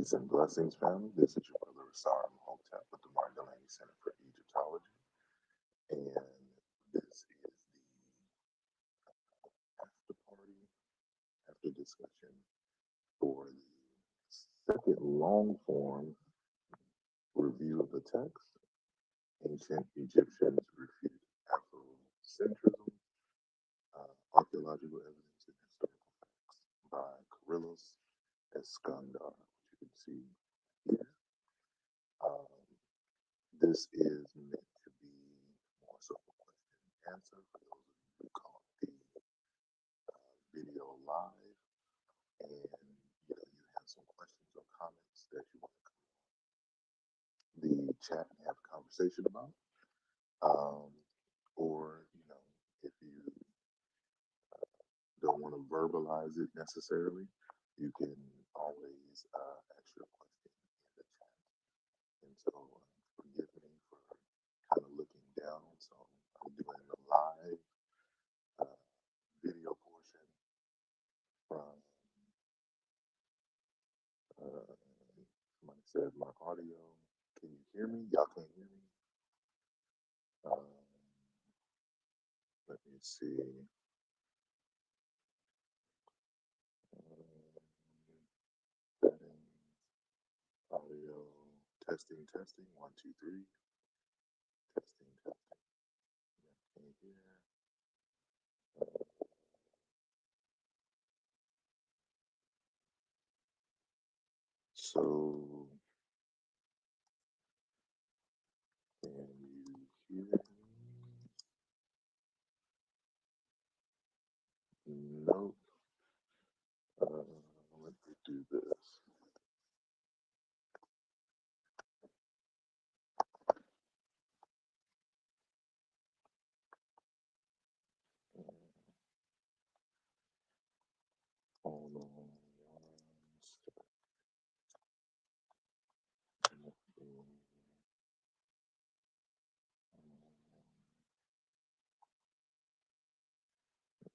Peace and blessings, family. This is your brother asarimhotep with the Delaney Center for Egyptology, and this is the after party, after discussion for the second long form review of the text, Ancient Egyptians Refute Afrocentrism, Archaeological Evidence and Historical Facts by Kyrllos Eskandar, which you can see here. This is meant to be more so a question and answer for those of you who caught the video live, and you have some questions or comments that you want to come the chat and have a conversation about, or if you don't want to verbalize it necessarily, you can always ask your question in the chat. And so forgive me for kind of looking down. So I'm doing the live video portion from somebody said my audio. Can you hear me? Y'all can't hear me? Let me see. Settings, audio, testing, 1, 2, 3. Testing. Can you hear? So, can you hear me? Nope. Let me do this. Hold on.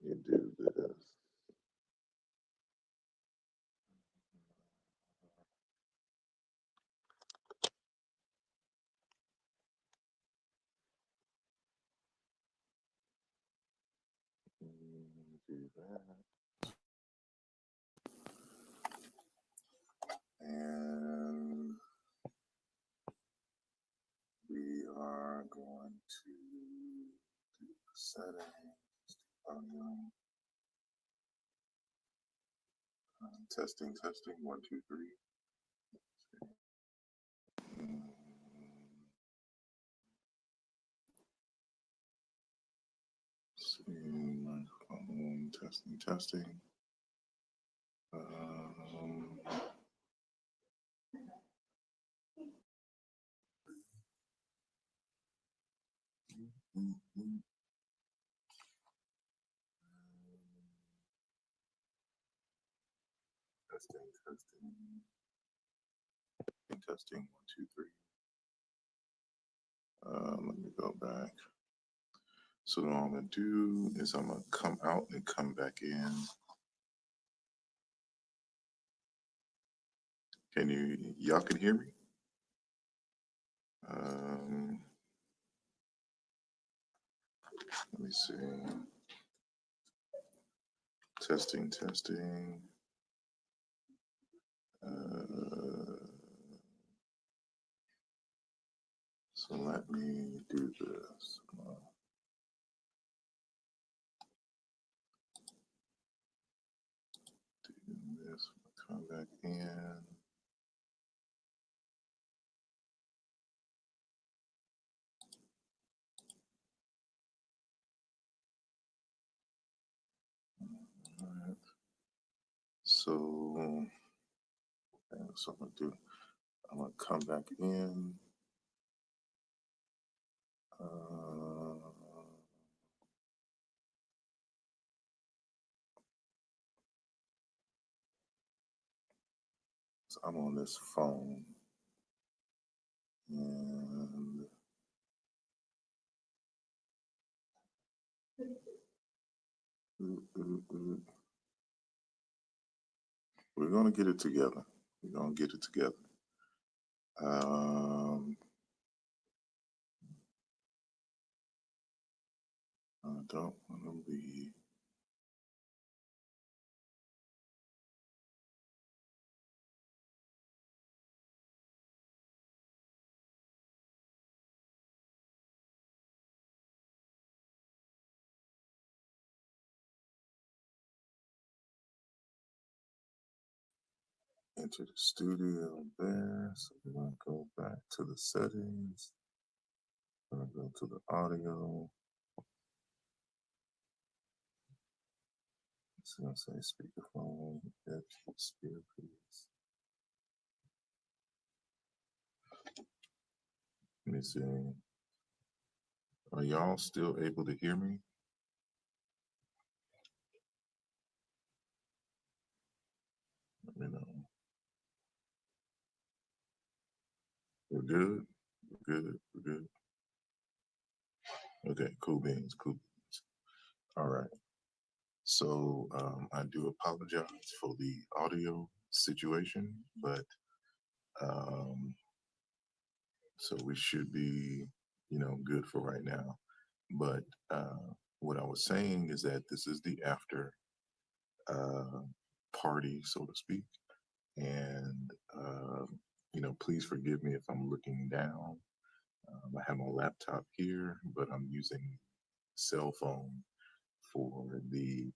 Let me do this. Do that. And we are going to do the settings. Testing, 1, 2, 3. See, microphone, testing. Testing, 1, 2, 3. Let me go back. So what I'm gonna do is I'm gonna come out and come back in. Y'all can hear me? Let me see. Testing. So let me do this. Do this, come back in. All right. So that's what I'm gonna do. I'm gonna come back in. So I'm on this phone, and we're gonna get it together. We're gonna get it together. I don't want to be. Enter the studio there. So we're gonna go back to the settings. We're gonna go to the audio. It's gonna say speakerphone, earpiece, earpiece. Let me see. Are y'all still able to hear me? Let me know. We're good. We're good. We're good. Okay, cool beans, cool beans. All right. So I do apologize for the audio situation, but so we should be, good for right now. But what I was saying is that this is the after party, so to speak, and please forgive me if I'm looking down. I have my laptop here, but I'm using cell phone for the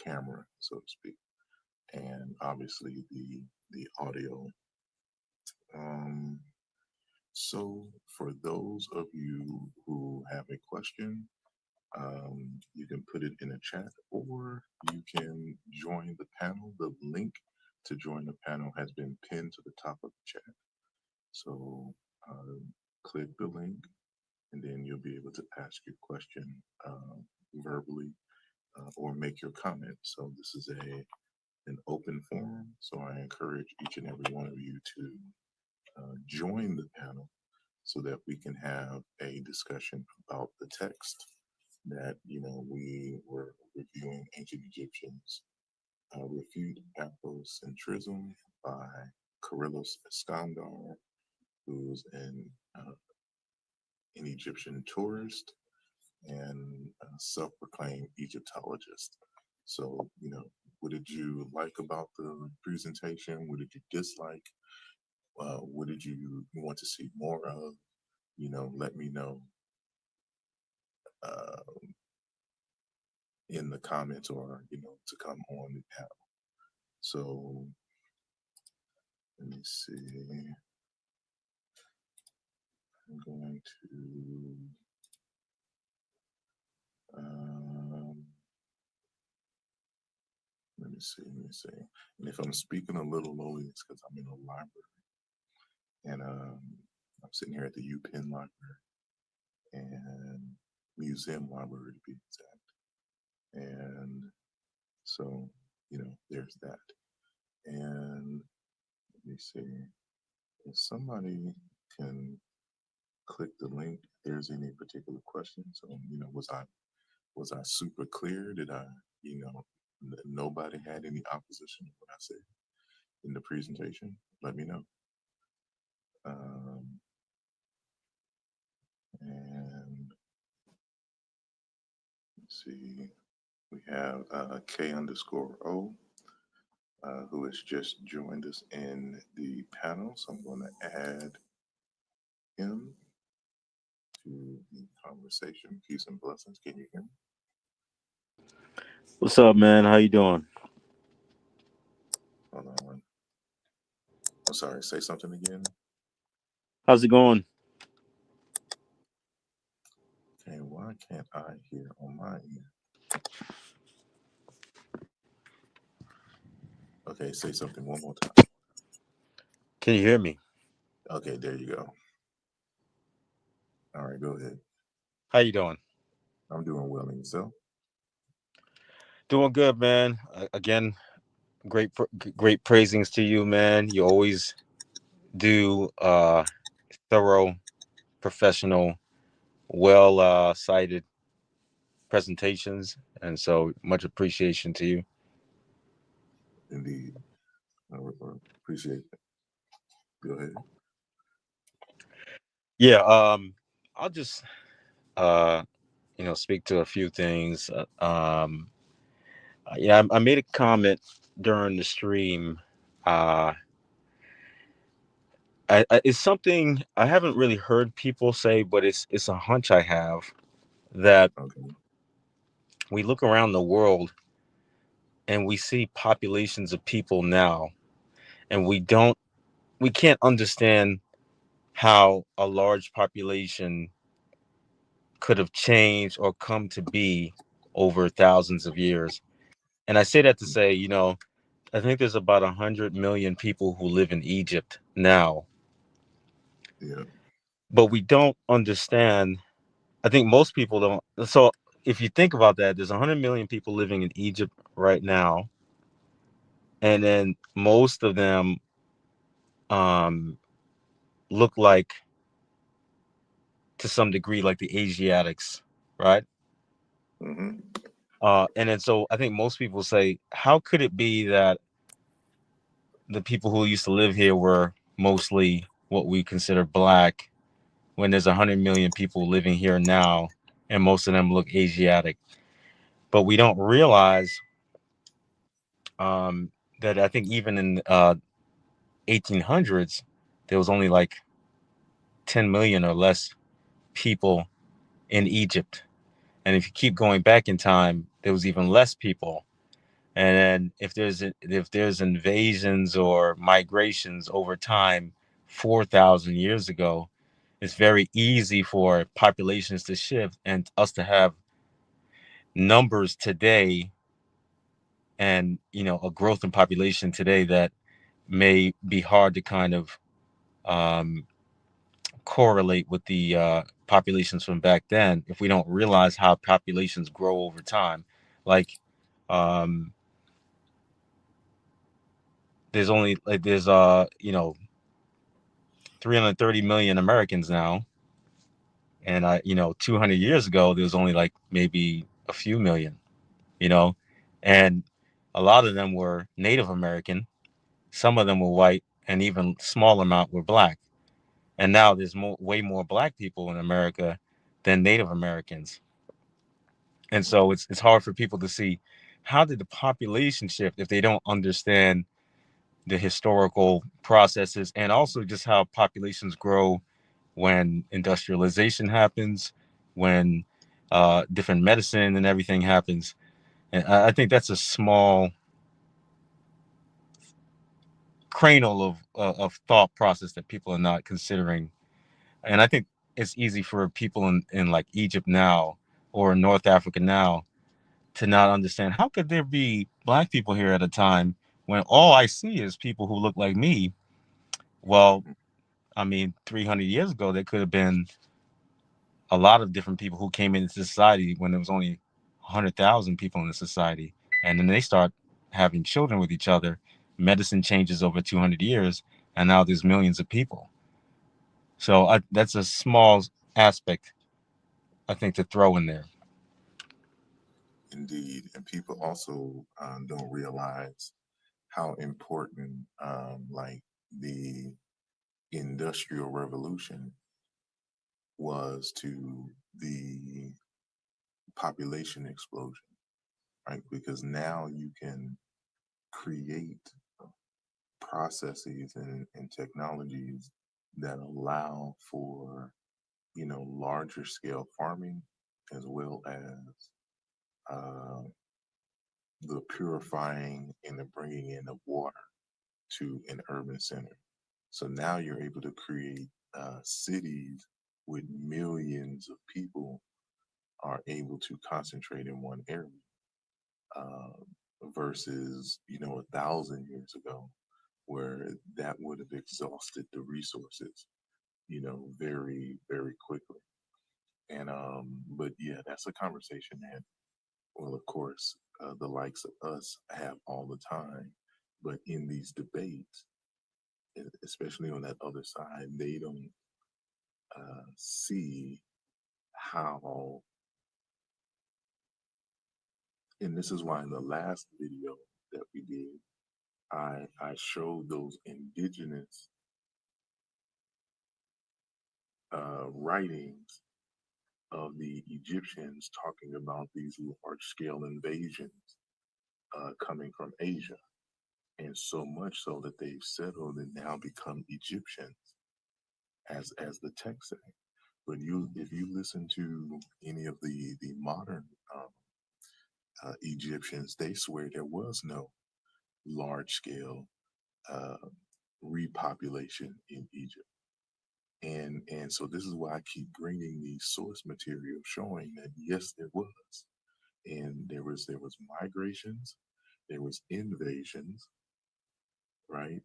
camera, so to speak, and obviously the audio. So for those of you who have a question, you can put it in a chat, or you can join the panel. The link to join the panel has been pinned to the top of the chat. So click the link, and then you'll be able to ask your question verbally or make your comment. So this is an open forum, so I encourage each and every one of you to join the panel so that we can have a discussion about the text that we were reviewing. Ancient Egyptians Refute Afrocentrism by Kyrllos Eskandar, who's an Egyptian tourist and self-proclaimed Egyptologist. So, what did you like about the presentation? What did you dislike? What did you want to see more of? Let me know in the comments, or to come on the panel. So let me see. I'm going to let me see. And if I'm speaking a little low, it's because I'm in a library, and I'm sitting here at the UPenn Library and Museum Library to be exact. And so, there's that. And let me see if somebody can click the link. If there's any particular questions, was I super clear? Did I, nobody had any opposition to what I said in the presentation? Let me know. And let's see, we have K_O, who has just joined us in the panel. So I'm going to add him to the conversation. Peace and blessings. Can you hear me? What's up, man? How you doing? Hold on. I'm sorry. Say something again. How's it going? Okay, why can't I hear on my end? Okay, say something one more time. Can you hear me? Okay, there you go. All right, go ahead. How you doing? I'm doing well, and yourself? Doing good, man. Again, great praisings to you, man. You always do thorough, professional, well cited presentations, and so much appreciation to you. Indeed. Appreciate that. Go ahead. Yeah, I'll just uh, speak to a few things. Yeah, I made a comment during the stream. Uh, it's something I haven't really heard people say, but it's a hunch I have that Okay. we look around the world and we see populations of people now, and we can't understand how a large population could have changed or come to be over thousands of years. And I say that to say, I think there's about 100 million people who live in Egypt now, Yeah. but we don't understand. I think most people don't. So if you think about that, there's 100 million people living in Egypt right now, and then most of them um, look like, to some degree, like the Asiatics, right? Mm-hmm. And then so I think most people say, how could it be that the people who used to live here were mostly what we consider black, when there's 100 million people living here now, and most of them look Asiatic? But we don't realize that I think even in 1800s, there was only like 10 million or less people in Egypt. And if you keep going back in time, there was even less people. And then if there's invasions or migrations over time, 4,000 years ago, it's very easy for populations to shift and us to have numbers today, and a growth in population today that may be hard to kind of um, correlate with the populations from back then if we don't realize how populations grow over time. Like, um, there's 330 million Americans now, and 200 years ago there was only like maybe a few million, you know, and a lot of them were Native American, some of them were white, and even small amount were black. And now there's way more black people in America than Native Americans. And so it's hard for people to see, how did the population shift if they don't understand the historical processes, and also just how populations grow when industrialization happens, when different medicine and everything happens. And I think that's a small kernel of thought process that people are not considering. And I think it's easy for people in like Egypt now, or North Africa now, to not understand, how could there be black people here at a time when all I see is people who look like me. Well, I mean, 300 years ago, there could have been a lot of different people who came into society when there was only 100,000 people in the society. And then they start having children with each other. Medicine changes over 200 years, and now there's millions of people. So that's a small aspect, I think, to throw in there. Indeed. And people also don't realize how important, like the Industrial Revolution was to the population explosion, right? Because now you can create processes and technologies that allow for, larger scale farming, as well as uh, the purifying and the bringing in of water to an urban center. So now you're able to create cities with millions of people are able to concentrate in one area, uh, versus 1,000 years ago, where that would have exhausted the resources, very very quickly. And but yeah, that's a conversation that, well, of course, the likes of us have all the time. But in these debates, especially on that other side, they don't see how. And this is why in the last video that we did, I showed those indigenous writings of the Egyptians talking about these large scale invasions coming from Asia. And so much so that they've settled and now become Egyptians, as the text say. But if you listen to any of the modern um, Egyptians, they swear there was no large scale uh, repopulation in Egypt. And so this is why I keep bringing the source material showing that yes, there was, and there was migrations, there was invasions, right?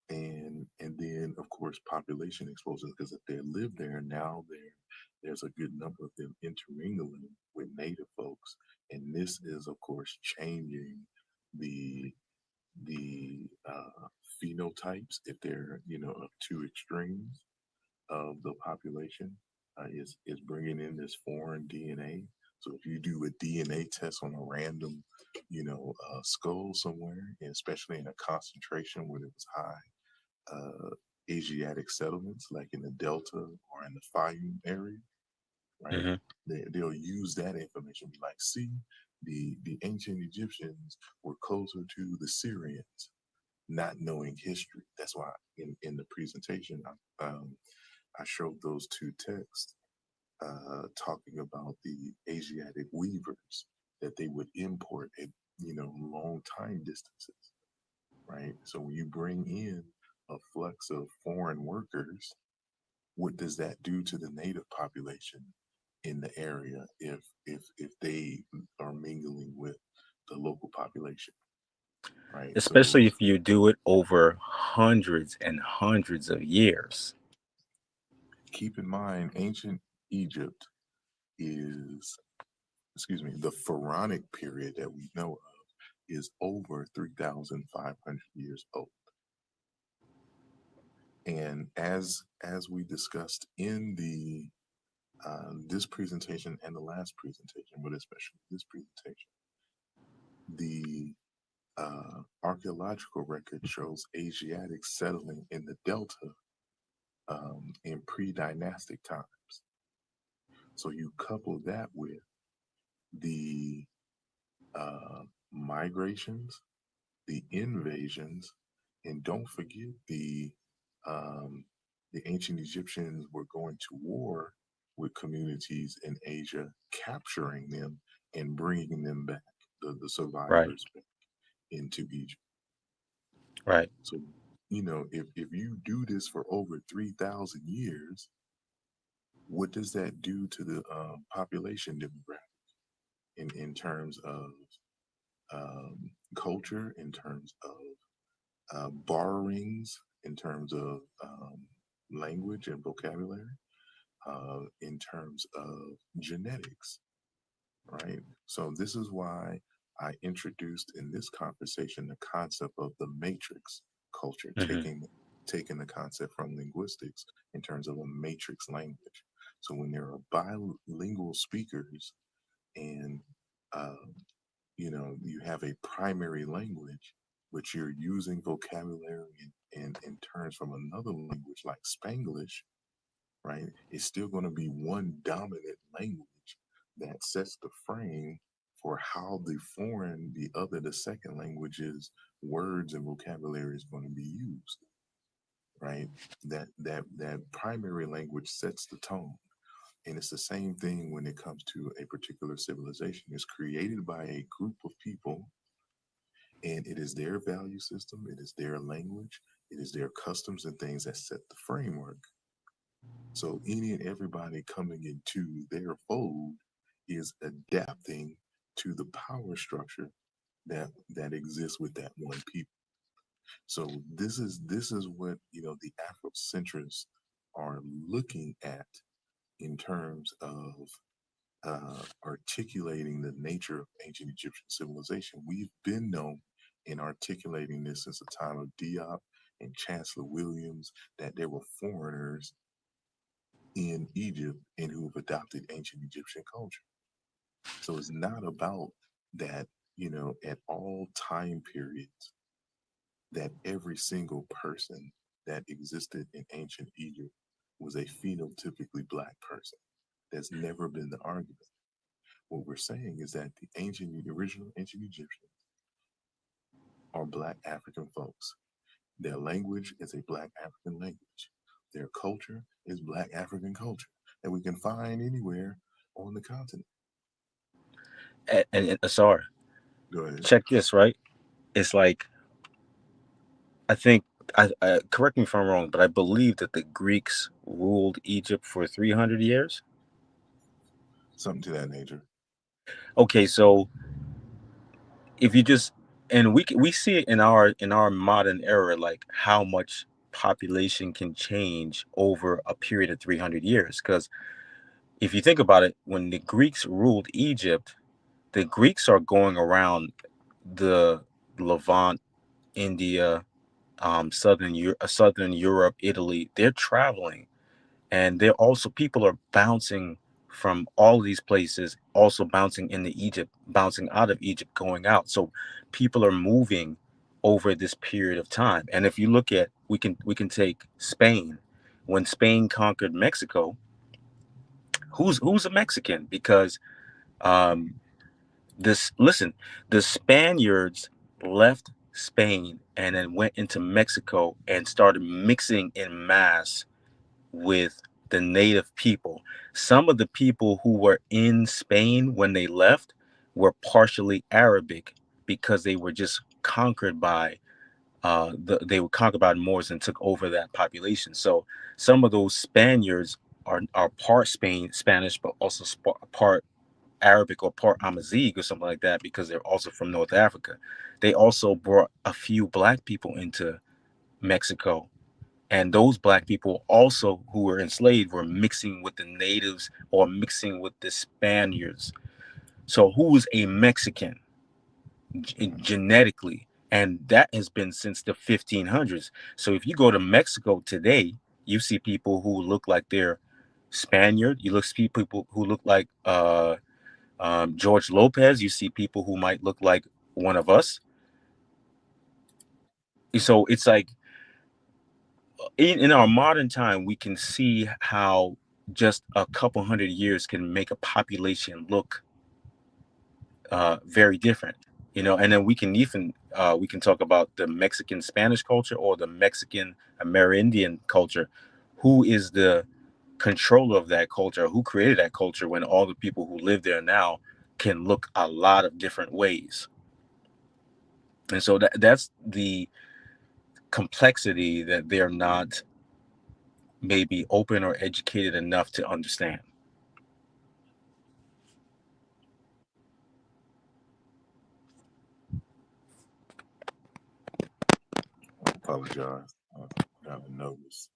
And then of course population explosions, because if they live there now, there's a good number of them intermingling with native folks, and this is of course changing the the phenotypes if they're of two extremes of the population. Is bringing in this foreign DNA. So if you do a DNA test on a random skull somewhere, and especially in a concentration where it was high Asiatic settlements, like in the Delta or in the Fayum area, right? Hmm. They'll use that information, be like, see, the ancient Egyptians were closer to the Syrians, not knowing history. That's why in the presentation, I showed those two texts talking about the Asiatic weavers that they would import at long time distances, right? So when you bring in a flux of foreign workers, what does that do to the native population in the area if they are mingling with the local population, right? So Especially if you do it over hundreds and hundreds of years. keep in mind, ancient Egypt is, excuse me, the pharaonic period that we know of is over 3,500 years old. And as we discussed in the this presentation and the last presentation, but especially this presentation, the archaeological record shows Asiatics settling in the Delta in pre-dynastic times. So you couple that with the migrations, the invasions, and don't forget um, the ancient Egyptians were going to war with communities in Asia, capturing them and bringing them back, the Right. survivors back into Egypt. Right. So, if you do this for over 3,000 years, what does that do to the population demographic in terms of culture, in terms of borrowings, in terms of language and vocabulary, in terms of genetics, right? So this is why I introduced in this conversation the concept of the matrix culture, Hmm. taking the concept from linguistics in terms of a matrix language. So when there are bilingual speakers and you have a primary language, but you're using vocabulary and terms from another language like Spanglish, right? It's still going to be one dominant language that sets the frame for how the second language's words and vocabulary is going to be used, right? That primary language sets the tone. And it's the same thing when it comes to a particular civilization. It's created by a group of people, and it is their value system, it is their language, it is their customs and things that set the framework. So any and everybody coming into their fold is adapting to the power structure that exists with that one people. So this is what the Afrocentrists are looking at in terms of articulating the nature of ancient Egyptian civilization. We've been known in articulating this since the time of Diop and Chancellor Williams that there were foreigners in Egypt and who have adopted ancient Egyptian culture. So it's not about that, at all time periods. that every single person that existed in ancient Egypt was a phenotypically black person. That's never been the argument. What we're saying is that the original ancient Egyptians are black African folks. Their language is a black African language. Their culture is black African culture that we can find anywhere on the continent. And Asar, Go ahead. check this, right? It's like, I think, correct me if I'm wrong, but I believe that the Greeks ruled Egypt for 300 years. Something to that nature. Okay, so if you just, and we see it in our modern era, like how much population can change over a period of 300 years. Because if you think about it, when the Greeks ruled Egypt, the Greeks are going around the Levant, India, Southern Europe, Italy. They're traveling, and they're also, people are bouncing from all these places, also bouncing into Egypt, bouncing out of Egypt, going out. So people are moving over this period of time. And if you look at, we can take Spain. When Spain conquered Mexico, who's a Mexican? Because um, this listen, the Spaniards left Spain and then went into Mexico and started mixing in mass with the native people. Some of the people who were in Spain when they left were partially Arabic, because they were just conquered by they were conquered by the Moors and took over that population. So some of those Spaniards are part Spanish, but also part Arabic or part Amazigh or something like that, because they're also from North Africa. They also brought a few black people into Mexico, and those black people also who were enslaved were mixing with the natives or mixing with the Spaniards. So who's a Mexican genetically? And that has been since the 1500s. So if you go to Mexico today, you see people who look like they're Spaniard. You look see people who look like George Lopez. You see people who might look like one of us. So it's like, in our modern time, we can see how just a couple hundred years can make a population look very different, and then we can talk about the Mexican Spanish culture or the Mexican Amerindian culture. Who is the controller of that culture? Who created that culture when all the people who live there now can look a lot of different ways? And so that's the complexity that they're not maybe open or educated enough to understand. I apologize. I got a notice.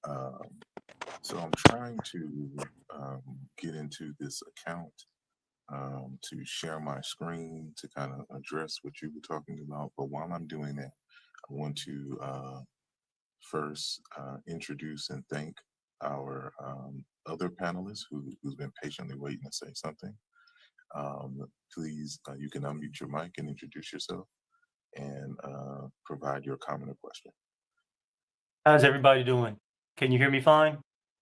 Um, so I'm trying to get into this account to share my screen to kind of address what you were talking about. But while I'm doing that, I want to first introduce and thank our other panelists who's been patiently waiting to say something. Please, you can unmute your mic and introduce yourself and provide your comment or question. How's everybody doing? Can you hear me fine?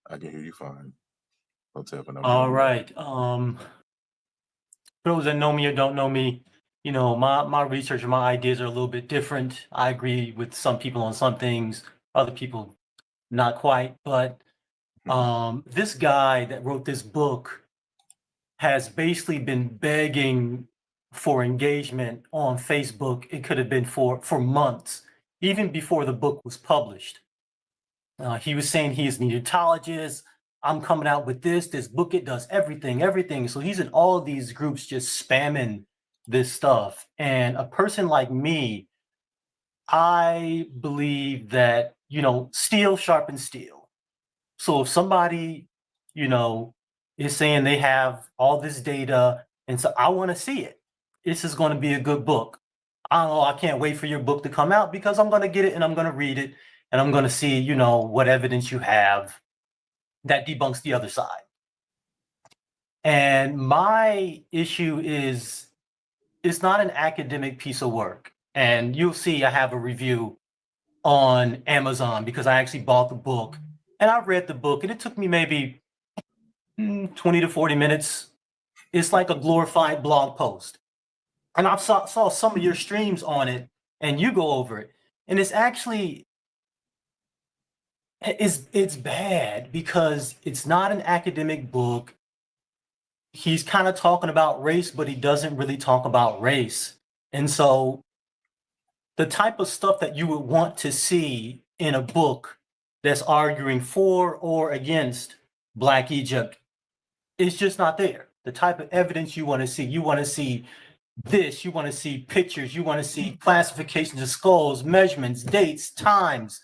I can hear you fine. All right. For those that know me or don't know me, my research and my ideas are a little bit different. I agree with some people on some things, other people not quite. But this guy that wrote this book has basically been begging for engagement on Facebook. It could have been for months, even before the book was published. He was saying he is an Egyptologist. I'm coming out with this book. It does everything. So he's in all of these groups just spamming this stuff. And a person like me, I believe that, steel sharpens steel. So if somebody, is saying they have all this data, and so I want to see it, this is going to be a good book. I don't know, I can't wait for your book to come out, because I'm going to get it and I'm going to read it and I'm going to see, what evidence you have that debunks the other side. And my issue is, it's not an academic piece of work. And you'll see I have a review on Amazon because I actually bought the book and I read the book and it took me maybe 20 to 40 minutes. It's like a glorified blog post. And I saw some of your streams on it and you go over it. And it's actually, it's bad because it's not an academic book. He's kind of talking about race, but he doesn't really talk about race. And so the type of stuff that you would want to see in a book that's arguing for or against Black Egypt is just not there. The type of evidence you want to see this, you want to see pictures, you want to see classifications of skulls, measurements, dates, times,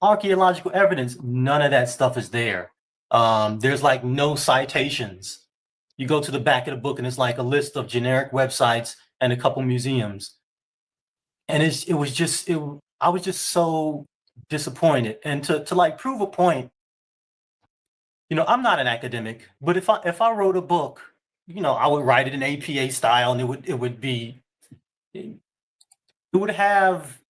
archaeological evidence. None of that stuff is there. There's like no citations. You go to the back of the book and it's like a list of generic websites and a couple museums. And I was just so disappointed. And to like prove a point, I'm not an academic, but if I wrote a book, I would write it in APA style, and it would have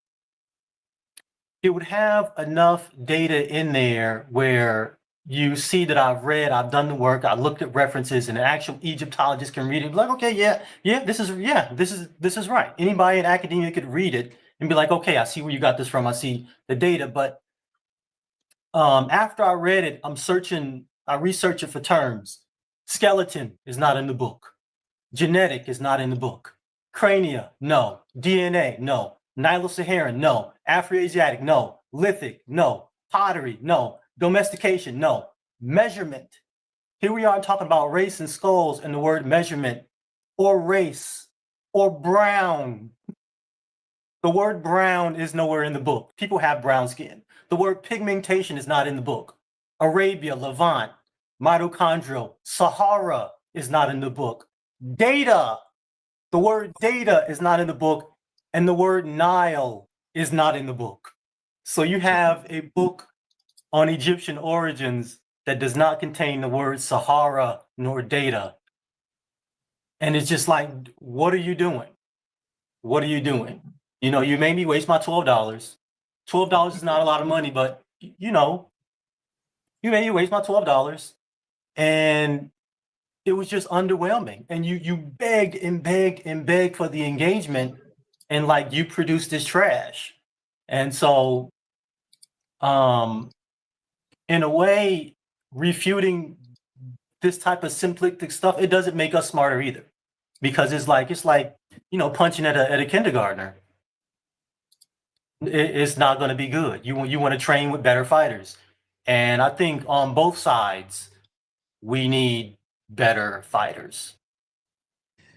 enough data in there where you see that I've done the work, I looked at references, and an actual Egyptologist can read it. Like, okay, this is right. Anybody in academia could read it and be like, okay, I see where you got this from. I see the data. But after I read it, I research it for terms. Skeleton is not in the book. Genetic is not in the book. Crania, no. DNA, no. Nilo-Saharan, no. Afroasiatic, no. Lithic, no. Pottery, no. Domestication, no. Measurement. Here we are talking about race and skulls and the word measurement or race or brown. The word brown is nowhere in the book. People have brown skin. The word pigmentation is not in the book. Arabia, Levant, mitochondrial, Sahara is not in the book. Data, the word data is not in the book, and the word Nile is not in the book. So you have a book on Egyptian origins that does not contain the word Sahara nor data. And it's just like, what are you doing? What are you doing? You made me waste my $12. $12 is not a lot of money, but you made me waste my $12. And it was just underwhelming. And you begged and begged and begged for the engagement, and like you produced this trash. And so in a way, refuting this type of simplistic stuff, it doesn't make us smarter either. Because it's like punching at a kindergartner. It's not going to be good. You want to train with better fighters. And I think on both sides, we need better fighters.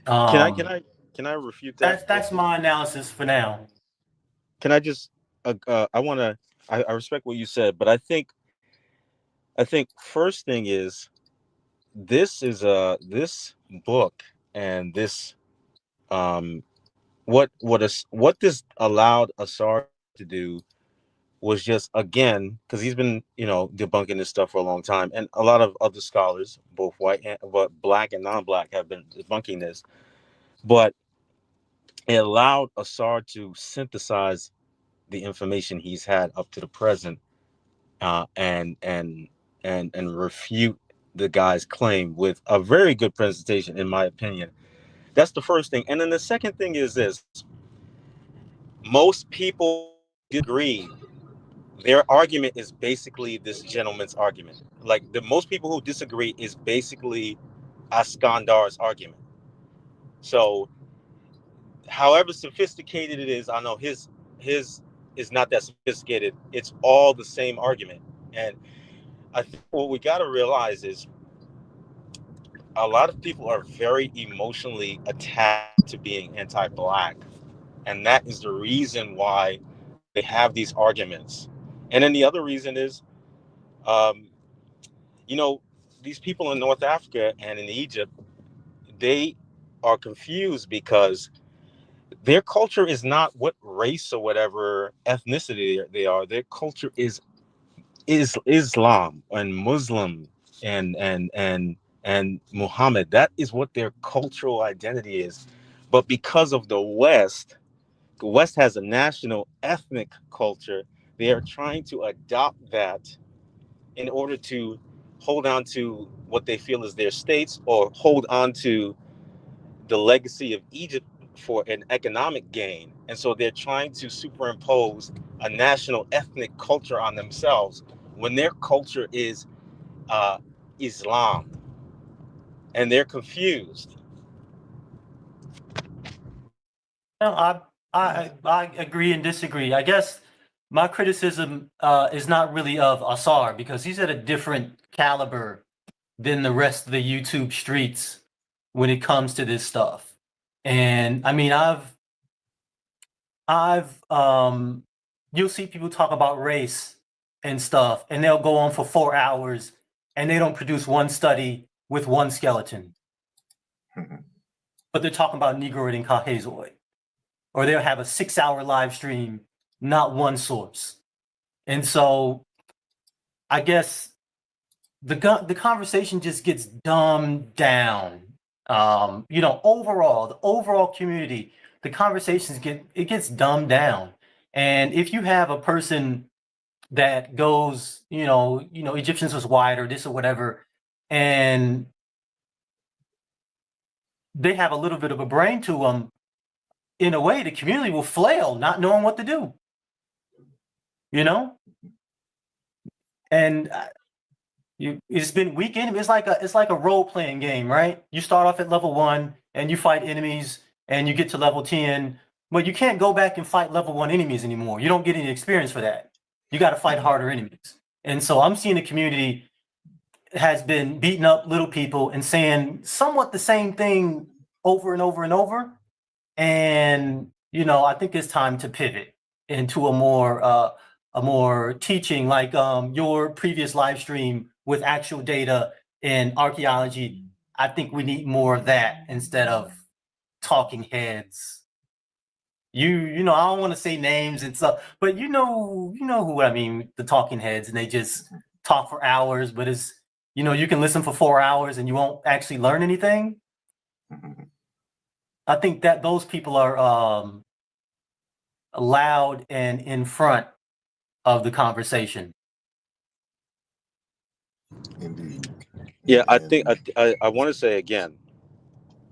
Can I refute that? That's my analysis for now. Can I just I respect what you said, but I think first thing is this book and this what this allowed Asar to do was just, again, because he's been debunking this stuff for a long time, and a lot of other scholars, both white and black and non-black, have been debunking this, but it allowed Asar to synthesize the information he's had up to the present, and refute the guy's claim with a very good presentation, in my opinion. That's the first thing. And then the second thing is this: most people agree. Their argument is basically this gentleman's argument. Like, the most people who disagree is basically Eskandar's argument. So, however sophisticated it is, I know his is not that sophisticated. It's all the same argument. And I think what we got to realize is a lot of people are very emotionally attached to being anti-black. And that is the reason why they have these arguments. And then the other reason is, these people in North Africa and in Egypt, they are confused because their culture is not what race or whatever ethnicity they are. Their culture is Islam and Muslim and Muhammad. That is what their cultural identity is. But because of the West, the West has a national ethnic culture. They are trying to adopt that in order to hold on to what they feel is their states, or hold on to the legacy of Egypt for an economic gain. And so they're trying to superimpose a national ethnic culture on themselves when their culture is Islam, and they're confused. No, I agree and disagree. I guess my criticism is not really of Asar, because he's at a different caliber than the rest of the YouTube streets when it comes to this stuff. And I mean, you'll see people talk about race and stuff, and they'll go on for 4 hours and they don't produce one study with one skeleton. But they're talking about Negroid and Caucasoid. Or they'll have a 6-hour live stream, not one source. And so I guess the conversation just gets dumbed down. Overall, the overall community, the conversations gets dumbed down. And if you have a person that goes, Egyptians was white or this or whatever, and they have a little bit of a brain to them, in a way, the community will flail, not knowing what to do. And it's been weekend. It's like a role playing game, right? You start off at level 1 and you fight enemies, and you get to level 10, but you can't go back and fight level 1 enemies anymore. You don't get any experience for that. You got to fight harder enemies. And so I'm seeing the community has been beating up little people and saying somewhat the same thing over and over and over. And I think it's time to pivot into a more teaching, like your previous live stream with actual data and archaeology. I think we need more of that instead of talking heads. I don't want to say names and stuff, but you know who I mean, the talking heads, and they just talk for hours, but it's, you can listen for 4 hours and you won't actually learn anything. I think that those people are loud and in front of the conversation. Indeed. Yeah, I think I want to say again,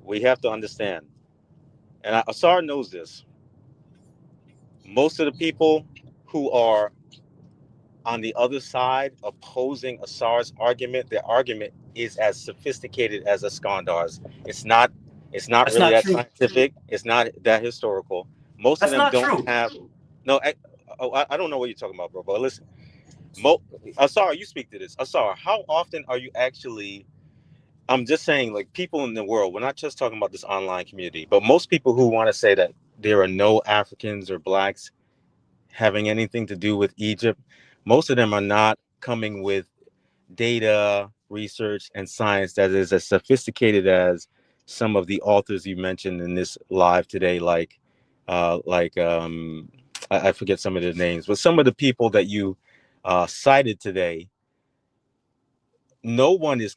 we have to understand, and Asar knows this. Most of the people who are on the other side opposing Asar's argument, their argument is as sophisticated as Eskandar's. It's not That's really not that true. scientific. It's not that historical. Most That's of them not don't true. have. No, I don't know what you're talking about, bro. But listen, Asar, you speak to this. Asar, how often are you actually? I'm just saying, like, people in the world. We're not just talking about this online community, but most people who want to say that there are no Africans or blacks having anything to do with Egypt, most of them are not coming with data, research, and science that is as sophisticated as some of the authors you mentioned in this live today, I forget some of their names, but some of the people that you cited today. No one who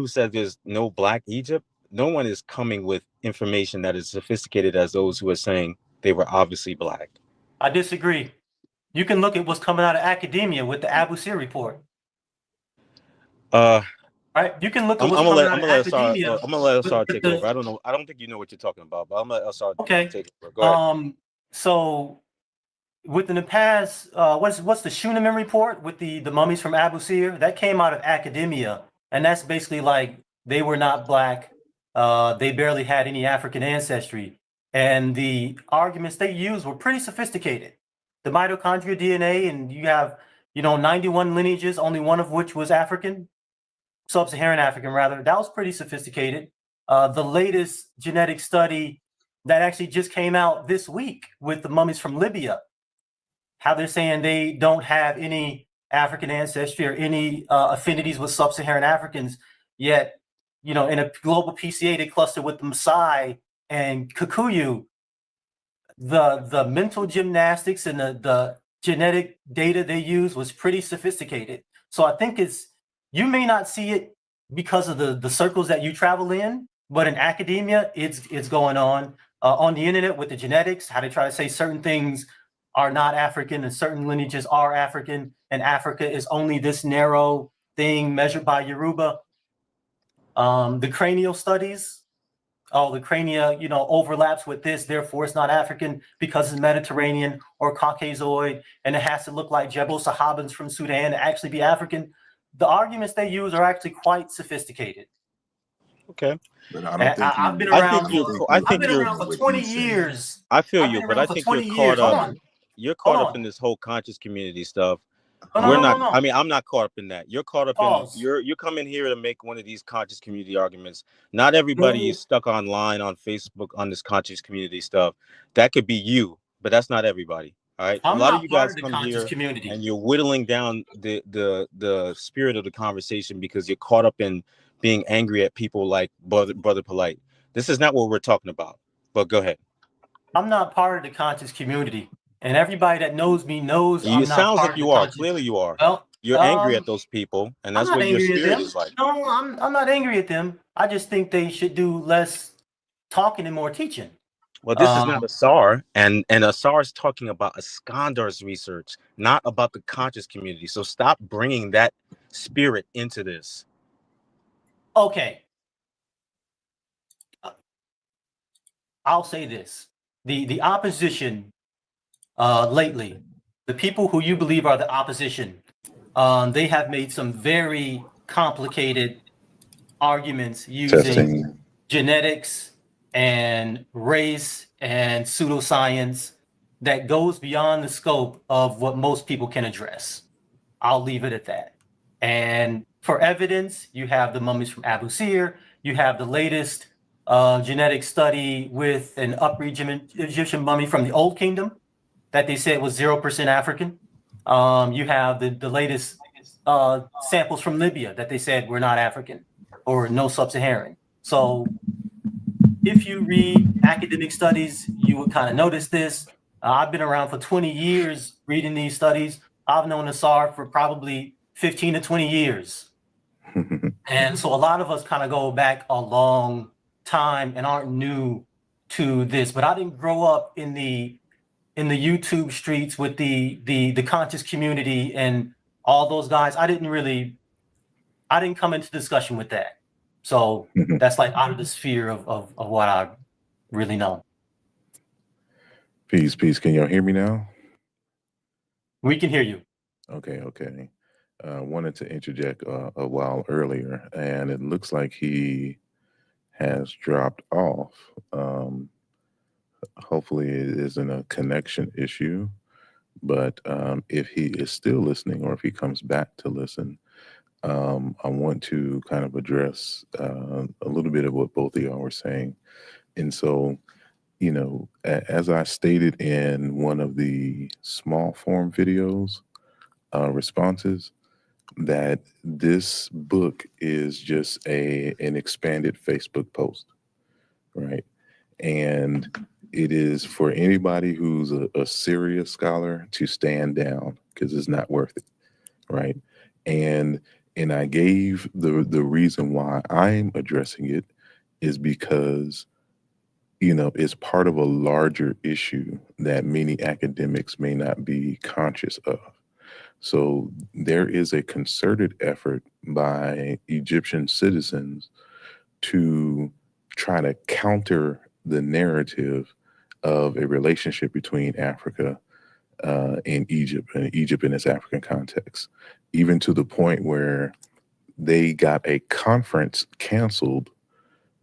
says there's no Black Egypt, no one is coming with information that is sophisticated as those who are saying they were obviously Black. I disagree. You can look at what's coming out of academia with the Abu Sir report. Right? You can look at I'm what's gonna coming out of academia. I'm gonna let Asar take over. I don't think you know what you're talking about, but I'm gonna let Asar take over. Go ahead. So within the past, what's the Schunemann report with the mummies from Abu Sir? That came out of academia, and that's basically like they were not Black. They barely had any African ancestry, and the arguments they used were pretty sophisticated. The mitochondrial DNA, and you have 91 lineages, only one of which was African, sub-Saharan African rather. That was pretty sophisticated. The latest genetic study that actually just came out this week with the mummies from Libya, how they're saying they don't have any African ancestry or any affinities with sub-Saharan Africans, yet, in a global PCA, they cluster with the Maasai and Kikuyu. The mental gymnastics and the genetic data they use was pretty sophisticated. So I think you may not see it because of the circles that you travel in, but in academia, it's going on. on the internet with the genetics, how they try to say certain things are not African and certain lineages are African, and Africa is only this narrow thing measured by Yoruba. The cranial studies, the crania, overlaps with this, therefore it's not African because it's Mediterranean or Caucasoid, and it has to look like Jebel Sahabans from Sudan to actually be African. The arguments they use are actually quite sophisticated. Okay. But I don't think I've been around for 20 years. I feel you, but I think you're caught up. You're caught up in this whole conscious community stuff. No. I mean, I'm not caught up in that. You're caught up in you're coming here to make one of these conscious community arguments. Not everybody is stuck online on Facebook on this conscious community stuff. That could be you, but that's not everybody. All right. A lot of you guys come here and you're whittling down the spirit of the conversation because you're caught up in being angry at people like Brother Polite. This is not what we're talking about. But go ahead. I'm not part of the conscious community. And everybody that knows me knows it sounds like you are. Clearly you are. Well, you're angry at those people, and that's what your spirit is like. No, I'm not angry at them. I just think they should do less talking and more teaching. Well, this is not Asar, and Asar is talking about Eskandar's research, not about the conscious community. So stop bringing that spirit into this. Okay. I'll say this. The opposition lately, the people who you believe are the opposition, they have made some very complicated arguments using genetics and race and pseudoscience that goes beyond the scope of what most people can address. I'll leave it at that. And for evidence, you have the mummies from Abu Sir, you have the latest genetic study with an Upper Egyptian mummy from the Old Kingdom that they said was 0% African. You have the latest samples from Libya that they said were not African or no sub-Saharan. So if you read academic studies, you would kind of notice this. I've been around for 20 years reading these studies. I've known Asar for probably 15 to 20 years. And so a lot of us kind of go back a long time and aren't new to this. But I didn't grow up in the YouTube streets with the conscious community and all those guys. I didn't come into discussion with that. So that's like out of the sphere of what I really know. Peace. Can y'all hear me now? We can hear you. Okay. Wanted to interject a while earlier, and it looks like he has dropped off. Hopefully it isn't a connection issue, but if he is still listening or if he comes back to listen, I want to kind of address a little bit of what both of y'all were saying. And so, as I stated in one of the small form videos responses, that this book is just an expanded Facebook post, right? And it is for anybody who's a serious scholar to stand down because it's not worth it, right? And I gave the reason why I'm addressing it is because, it's part of a larger issue that many academics may not be conscious of. So there is a concerted effort by Egyptian citizens to try to counter the narrative of a relationship between Africa and Egypt in its African context, even to the point where they got a conference canceled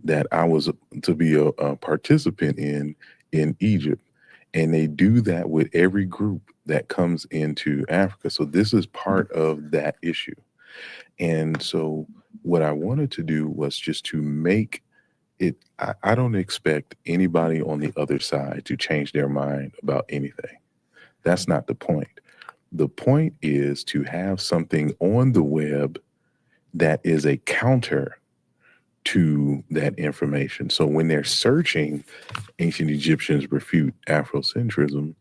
that I was to be a participant in Egypt. And they do that with every group that comes into Africa. So this is part of that issue. And so what I wanted to do was just to make it, I don't expect anybody on the other side to change their mind about anything. That's not the point. The point is to have something on the web that is a counter to that information. So when they're searching Ancient Egyptians Refute Afrocentrism,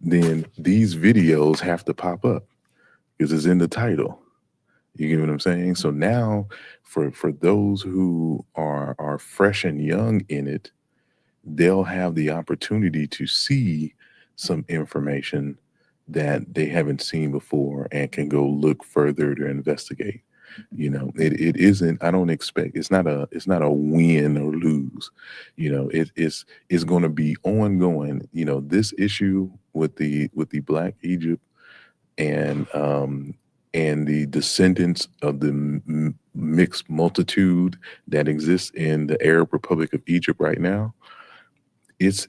then these videos have to pop up because it's in the title. You get what I'm saying? So now for those who are fresh and young in it, they'll have the opportunity to see some information that they haven't seen before and can go look further to investigate. It isn't, I don't expect, it's not a win or lose. It's going to be ongoing. This issue with the Black Egypt and the descendants of the mixed multitude that exists in the Arab Republic of Egypt right now, it's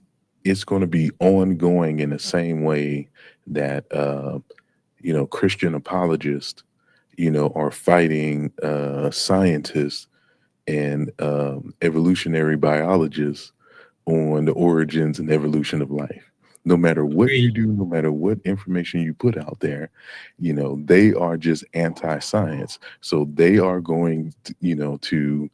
going to be ongoing in the same way that Christian apologists are fighting scientists and evolutionary biologists on the origins and evolution of life. No matter what you do, no matter what information you put out there, they are just anti-science. So they are going to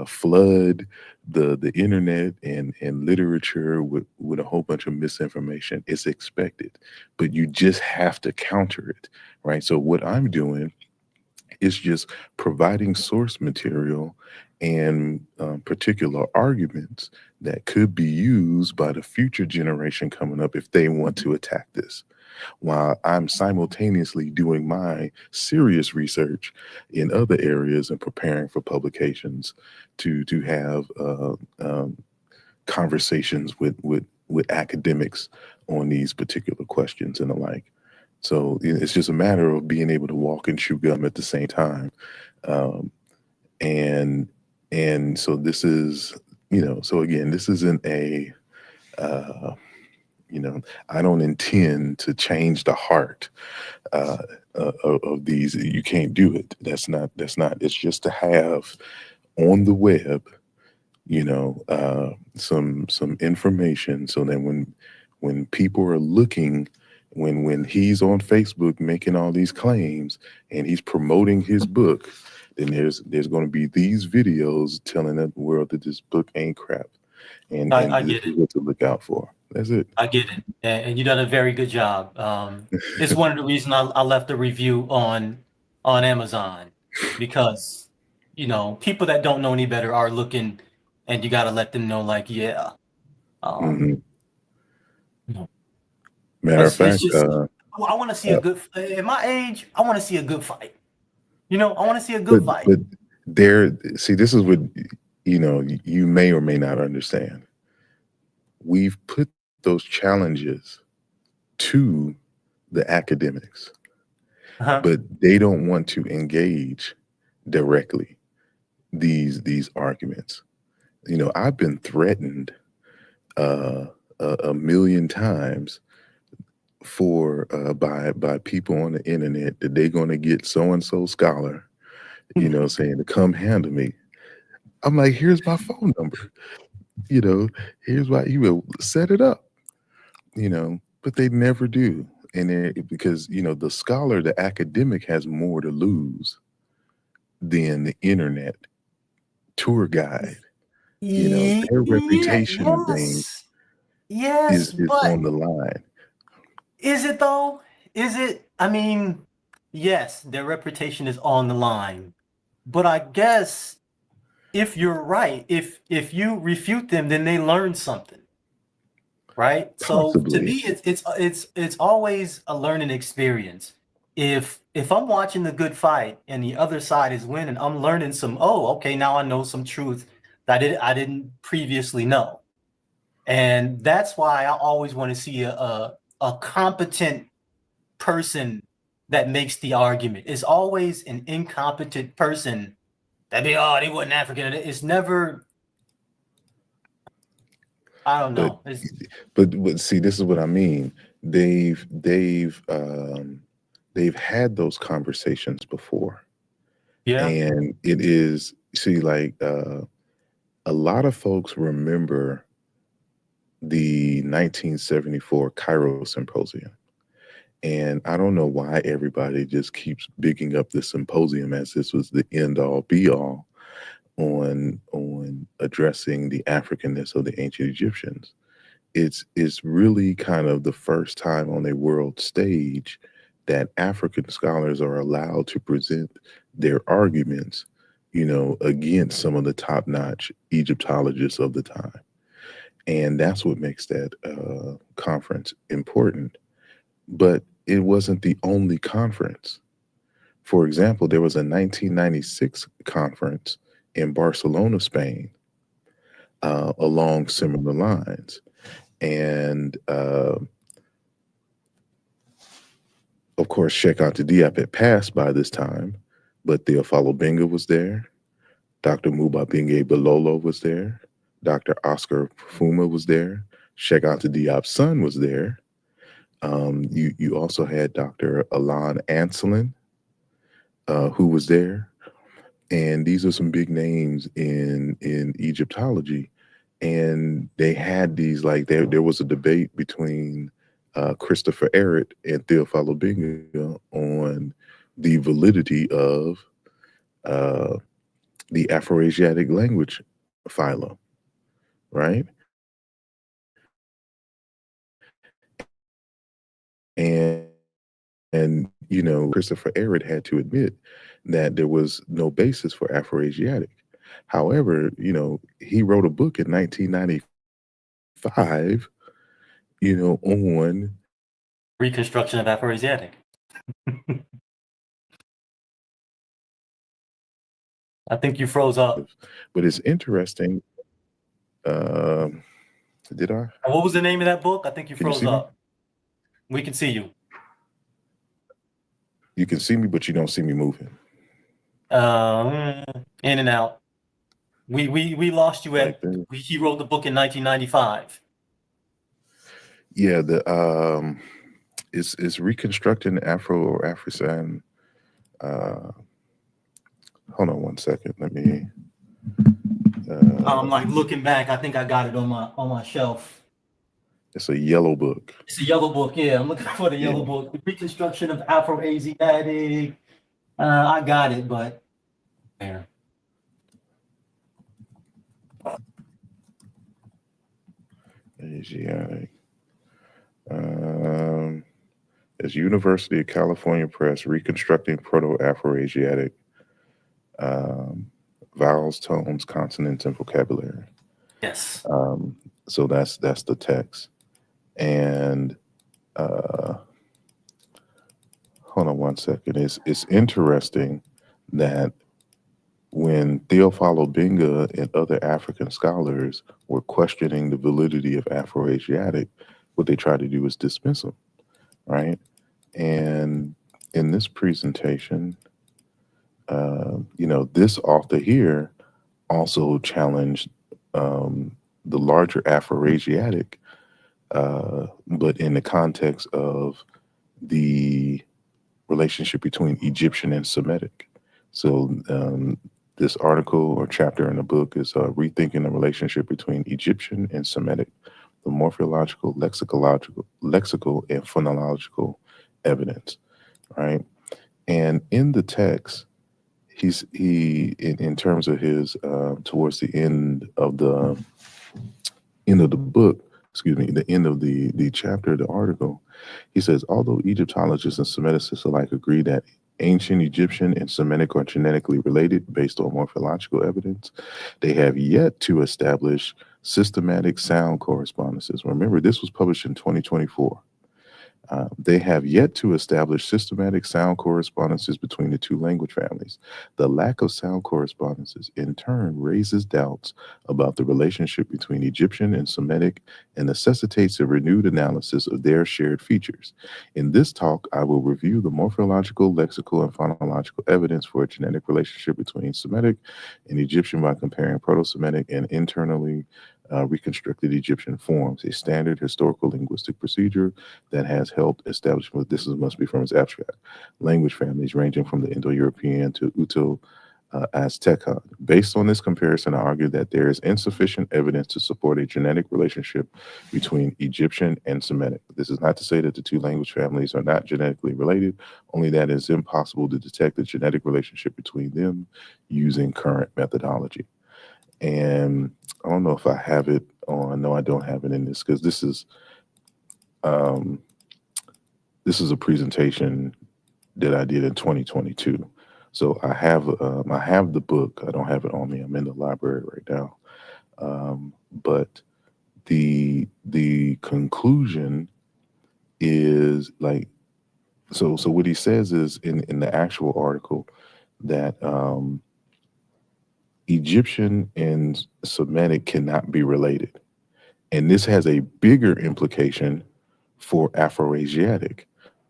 flood the internet and literature with a whole bunch of misinformation. It's expected, but you just have to counter it, right? So what I'm doing is just providing source material and particular arguments that could be used by the future generation coming up if they want to attack this, while I'm simultaneously doing my serious research in other areas and preparing for publications to have conversations with academics on these particular questions and the like. So it's just a matter of being able to walk and chew gum at the same time. And so this is, so again, this isn't a, I don't intend to change the heart of these. You can't do it. That's not, it's just to have on the web, some information, so that when people are looking, when he's on Facebook making all these claims and he's promoting his book, then there's going to be these videos telling the world that this book ain't crap, and I this get is it. what to look out for. That's it. I get it, and you done a very good job. It's one of the reasons I left a review on Amazon, because people that don't know any better are looking, and you got to let them know, like, yeah. Matter of It's fact, just, I want to see a good, at my age, I want to see a good fight. I want to see a good fight. but see, this is what you may or may not understand. We've put those challenges to the academics, but they don't want to engage directly these arguments. I've been threatened a million times by people on the internet that they're going to get so and so scholar, saying to come handle me. I'm like, here's my phone number. Here's why you will set it up. But they never do. And because the scholar, the academic, has more to lose than the internet tour guide. Their reputation and things is on the line. Is it though? Is it? I mean, yes, their reputation is on the line, but I guess if you're right, if you refute them, then they learn something, right? Possibly. So to me, it's always a learning experience. If I'm watching the good fight and the other side is winning, I'm learning some. Oh, okay, now I know some truth that I didn't previously know, and that's why I always want to see a competent person that makes the argument. It's always an incompetent person that they wasn't African. It's never. I don't know. But see, this is what I mean. They've had those conversations before. Yeah. And it is, see, like a lot of folks remember the 1974 Cairo Symposium. And I don't know why everybody just keeps bigging up this symposium as this was the end all be all on addressing the Africanness of the ancient Egyptians. It's really kind of the first time on a world stage that African scholars are allowed to present their arguments, against some of the top-notch Egyptologists of the time. And that's what makes that conference important. But it wasn't the only conference. For example, there was a 1996 conference in Barcelona, Spain, along similar lines. And of course, Sheikh Anta Diop had passed by this time, but Theophilo Benga was there. Dr. Mubabinge Bilolo was there. Dr. Oscar Fuma was there. Sheikh Anta Diop's son was there. You also had Dr. Alan Anselin, who was there. And these are some big names in Egyptology. And they had these, like, there was a debate between Christopher Ehret and Theophilo Benga on the validity of the Afroasiatic language phylum, right? And Christopher Ehret had to admit that there was no basis for Afroasiatic. However, he wrote a book in 1995, on Reconstruction of Afroasiatic. I think you froze up. But it's interesting. Did I? What was the name of that book? I think you Can you froze see me? up. We can see you. You can see me, but you don't see me moving. In and out. We lost you at. Like He wrote the book in 1995. Yeah, it's reconstructing Afro or Afrosan. Hold on one second. Let me. I'm like looking back. I think I got it on my shelf. It's a yellow book. It's a yellow book. Yeah, I'm looking for the yellow book. The Reconstruction of Afroasiatic. I got it, but there. Asiatic. It's University of California Press, Reconstructing Proto-Afroasiatic Vowels, Tones, Consonants, and Vocabulary. Yes. So that's the text. And hold on one second. It's interesting that when Theophilo Benga and other African scholars were questioning the validity of Afroasiatic, what they tried to do was dismiss them, right? And in this presentation, this author here also challenged the larger Afroasiatic, but in the context of the relationship between Egyptian and Semitic. So this article or chapter in the book is rethinking the relationship between Egyptian and Semitic, the morphological, lexical, and phonological evidence, right? And in the text, he in terms of his towards the end of the book, excuse me, the end of the chapter, the article, he says, although Egyptologists and Semiticists alike agree that ancient Egyptian and Semitic are genetically related based on morphological evidence, they have yet to establish systematic sound correspondences. Remember, this was published in 2024. They have yet to establish systematic sound correspondences between the two language families. The lack of sound correspondences, in turn, raises doubts about the relationship between Egyptian and Semitic and necessitates a renewed analysis of their shared features. In this talk, I will review the morphological, lexical, and phonological evidence for a genetic relationship between Semitic and Egyptian by comparing Proto-Semitic and internally reconstructed Egyptian forms, a standard historical linguistic procedure that has helped establish, must be from its abstract, language families ranging from the Indo-European to Uto-Aztecan. Based on this comparison, I argue that there is insufficient evidence to support a genetic relationship between Egyptian and Semitic. This is not to say that the two language families are not genetically related, only that it is impossible to detect the genetic relationship between them using current methodology. And I don't know if I have it on. No, I don't have it in this because this is a presentation that I did in 2022. So I have the book. I don't have it on me. I'm in the library right now. But the conclusion is like, so what he says is in the actual article that Egyptian and Semitic cannot be related. And this has a bigger implication for Afroasiatic,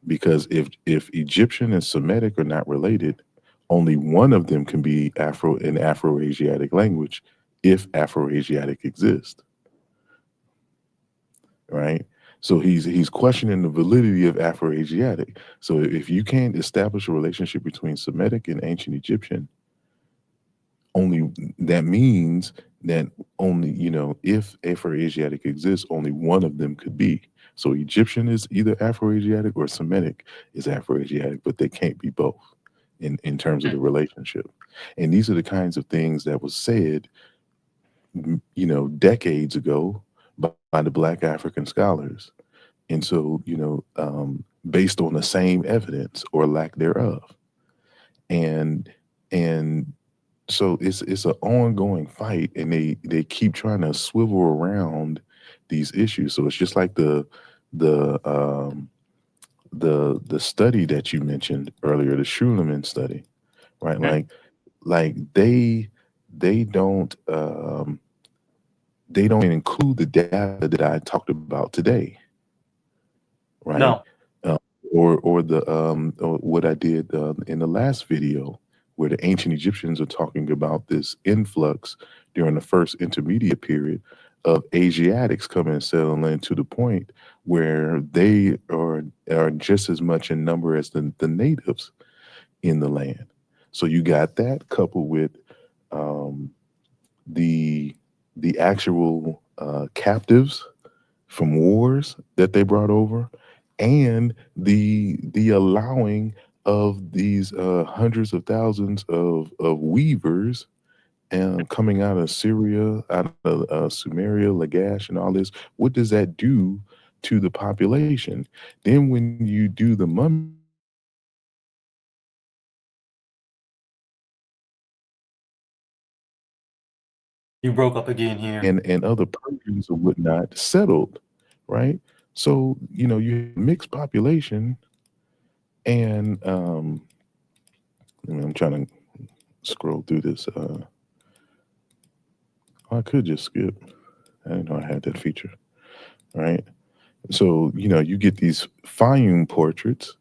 because if Egyptian and Semitic are not related, only one of them can be an Afroasiatic language if Afroasiatic exists, right? So he's questioning the validity of Afroasiatic. So if you can't establish a relationship between Semitic and ancient Egyptian, only that means that only, if Afroasiatic exists, only one of them could be. So Egyptian is either Afroasiatic or Semitic is Afroasiatic, but they can't be both in terms of the relationship. And these are the kinds of things that was said, decades ago by the Black African scholars. And so, based on the same evidence or lack thereof. And so it's an ongoing fight, and they keep trying to swivel around these issues. So it's just like the study that you mentioned earlier, the Schuleman study, right? Like they don't include the data that I talked about today, right? No. Uh, or what I did in the last video, where the ancient Egyptians are talking about this influx during the first intermediate period of Asiatics coming and settling in, to the point where they are just as much in number as the natives in the land. So you got that coupled with the actual captives from wars that they brought over, and the allowing of these hundreds of thousands of weavers coming out of Syria, out of Sumeria, Lagash, and all this. What does that do to the population? Then when you do the mummy, You broke up again here. and other Persians or whatnot settled, right? So you have a mixed population, and I'm trying to scroll through this. I could just skip. I didn't know I had that feature, right? So you get these Fayum portraits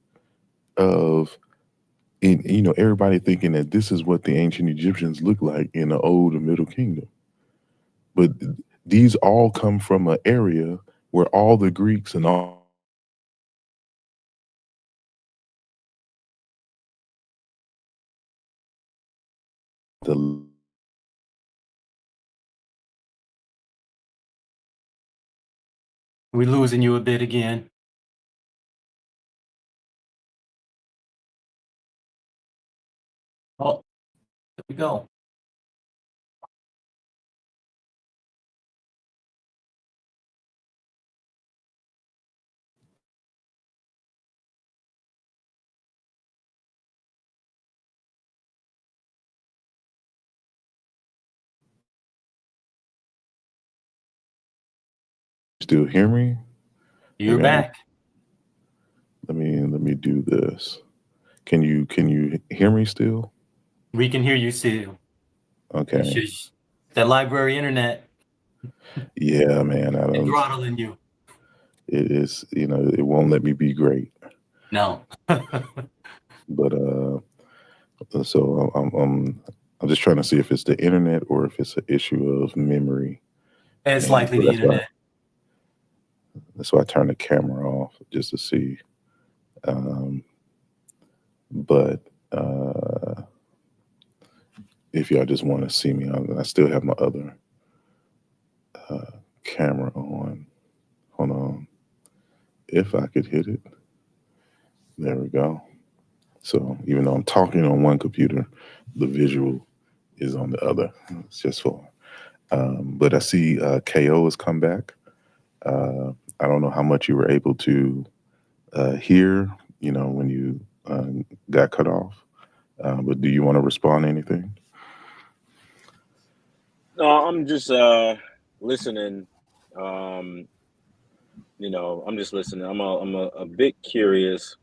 of, everybody thinking that this is what the ancient Egyptians look like in the Old and Middle Kingdom, but these all come from an area where all the Greeks and all the We're losing you a bit again. Oh, there we go. still hear me? You're back. Let me do this. Can you hear me still? We can hear you still. Okay. It's just that library internet Yeah, man. I is don't. throttling you. It is. It won't let me be great. No. But so I'm just trying to see if it's the internet or if it's an issue of memory. It's And likely so the internet. that's why I turned the camera off, just to see. But if y'all just want to see me, I still have my other camera on. Hold on. If I could hit it. There we go. So even though I'm talking on one computer, the visual is on the other. It's just for. But I see KO has come back. I don't know how much you were able to hear, when you got cut off. But do you want to respond to anything? No, I'm just listening You know, I'm just listening. I'm a bit curious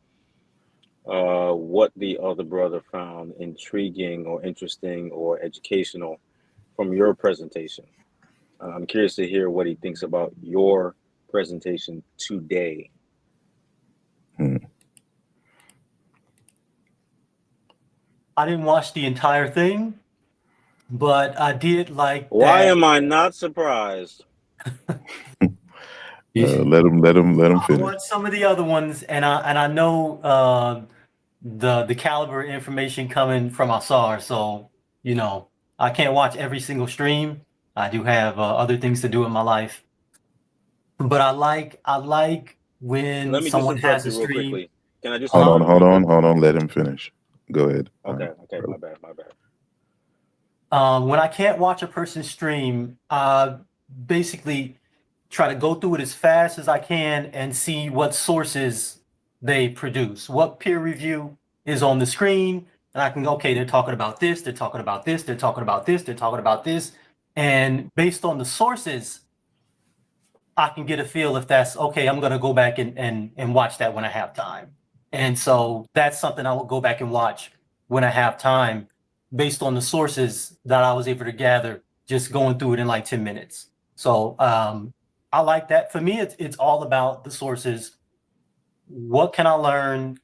what the other brother found intriguing or interesting or educational from your presentation. I'm curious to hear what he thinks about your presentation today. I didn't watch the entire thing, but I did like Why that. am I not surprised? Let him I finish. watched some of the other ones, and I know the caliber of information coming from Asar. So you know, I can't watch every single stream. I do have other things to do in my life, but I like when Let me just someone interrupt has a you real stream. quickly. Can I just Hold interrupt on, you real quick? hold on. Let him finish. Go ahead. Okay, brother. my bad, my bad. When I can't watch a person stream, basically try to go through it as fast as I can and see what sources they produce, what peer review is on the screen, and I can go, okay, they're talking about this, they're talking about this, they're talking about this, they're talking about this, and based on the sources, I can get a feel if that's okay. I'm going to go back and watch that when I have time, and so that's something I will go back and watch when I have time, based on the sources that I was able to gather, just going through it in like 10 minutes. So I like that. For me, it's all about the sources. What can I learn?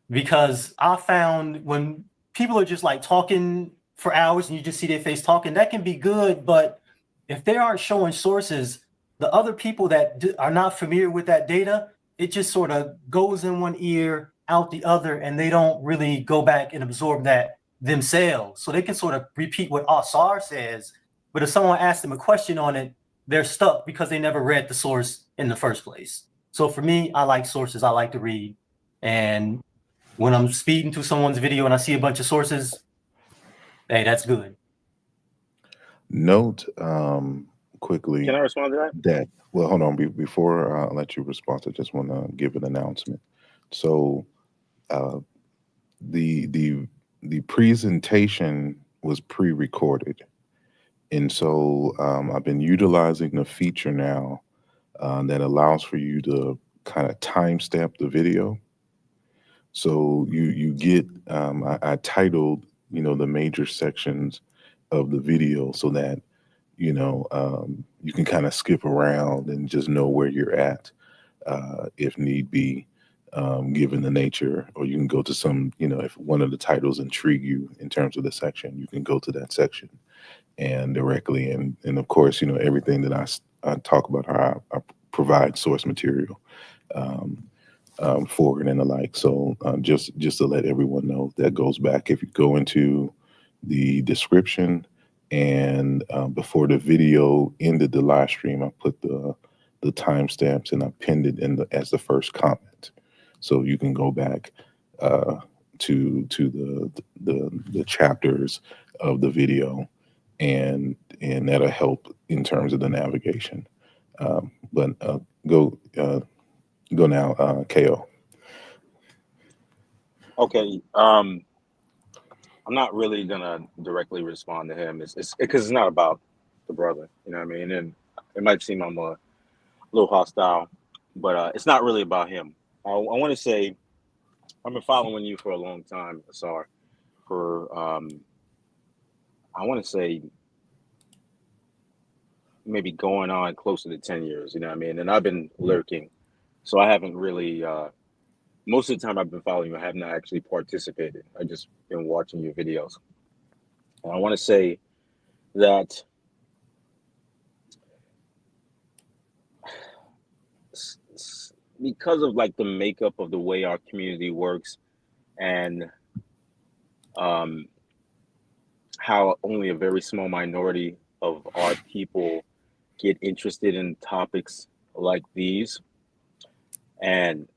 Because I found when people are just like talking for hours and you just see their face talking, that can be good. But if they aren't showing sources, the other people that are not familiar with that data, it just sort of goes in one ear, out the other, and they don't really go back and absorb that themselves. So they can sort of repeat what Asar says, but if someone asks them a question on it, they're stuck because they never read the source in the first place. So for me, I like sources. I like to read. And when I'm speeding through someone's video and I see a bunch of sources, hey, that's good. Note quickly Can I respond to that? that. Well, hold on. Before I let you respond, I just want to give an announcement. So uh, the presentation was pre-recorded, and so I've been utilizing a feature now that allows for you to kind of timestamp the video. So you get I titled the major sections of the video so that you can kind of skip around and just know where you're at if need be, given the nature, or you can go to some, if one of the titles intrigue you in terms of the section, you can go to that section and directly, and of course, everything that I talk about, how I provide source material for it and the like. So just to let everyone know, that goes back. If you go into the description and before the video ended the live stream, I put the timestamps and I pinned it as the first comment, so you can go back to the chapters of the video, and that'll help in terms of the navigation. But go now, KO. Okay. I'm not really gonna directly respond to him. It's because it's not about the brother. You know what I mean? And it might seem I'm a little hostile, but it's not really about him. I want to say I've been following you for a long time, Asar. For I want to say maybe going on closer to 10 years. You know what I mean? And I've been lurking, so I haven't really. Most of the time I've been following you, I have not actually participated. I've just been watching your videos. And I want to say that because of like the makeup of the way our community works and um, how only a very small minority of our people get interested in topics like these, and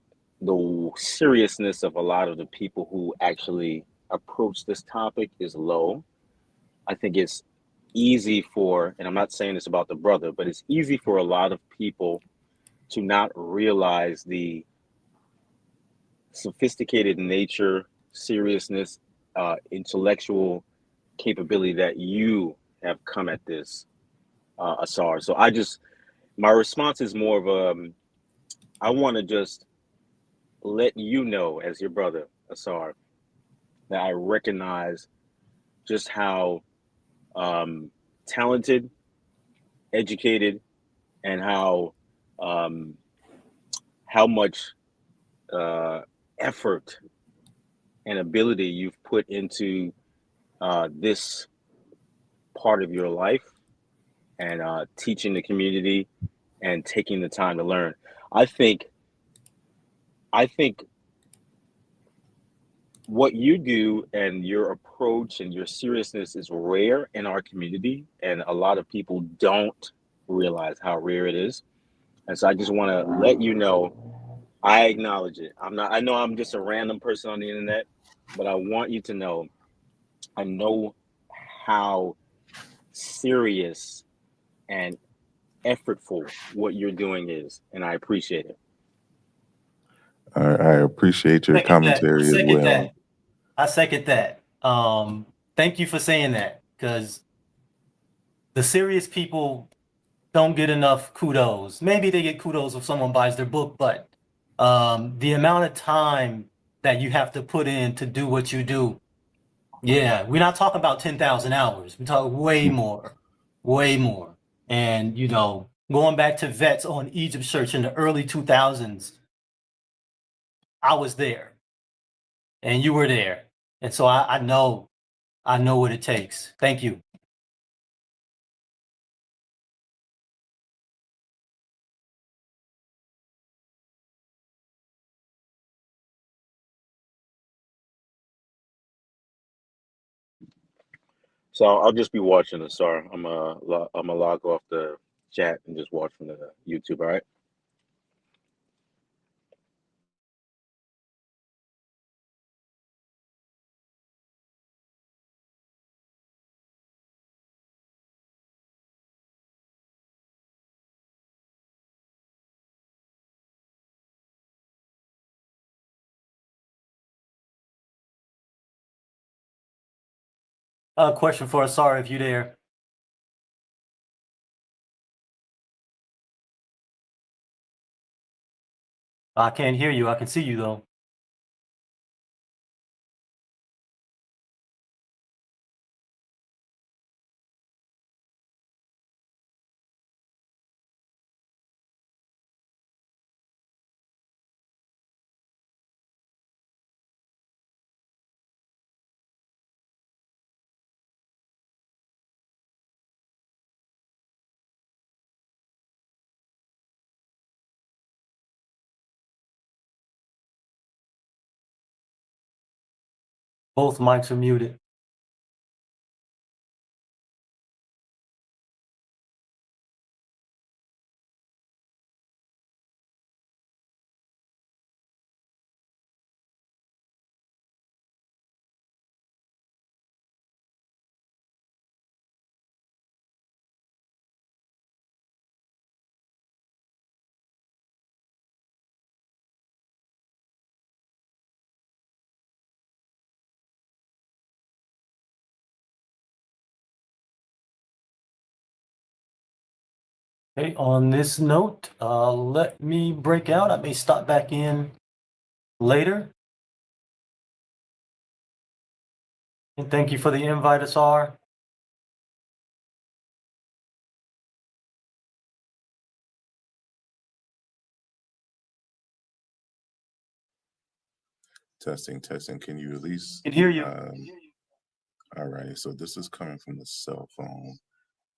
the seriousness of a lot of the people who actually approach this topic is low. I think it's easy for, and I'm not saying this about the brother, but it's easy for a lot of people to not realize the sophisticated nature, seriousness, intellectual capability that you have come at this, Asar. So I just, My response is more of I want to just let you know, as your brother, Asar, that I recognize just how talented, educated, and how much effort and ability you've put into this part of your life and teaching the community and taking the time to learn. I think what you do and your approach and your seriousness is rare in our community, and a lot of people don't realize how rare it is. And so I just want to let you know I acknowledge it. I know I'm just a random person on the internet, but I want you to know I know how serious and effortful what you're doing is, and I appreciate it. I appreciate your commentary as well. I second that. Thank you for saying that, because the serious people don't get enough kudos. Maybe they get kudos if someone buys their book, but the amount of time that you have to put in to do what you do, yeah, we're not talking about 10,000 hours. We're talking way more, way more. And, going back to vets on Egypt Search in the early 2000s, I was there and you were there. And so I know what it takes. Thank you. So I'll just be watching it. Sorry, I'm gonna log off the chat and just watch from the YouTube. All right. Question for Asar, if you're there. I can't hear you. I can see you though. Both mics are muted. Okay, on this note, let me break out. I may stop back in later. And thank you for the invite, Asar. Testing. Can you at least? Can hear you. All right. So this is coming from the cell phone.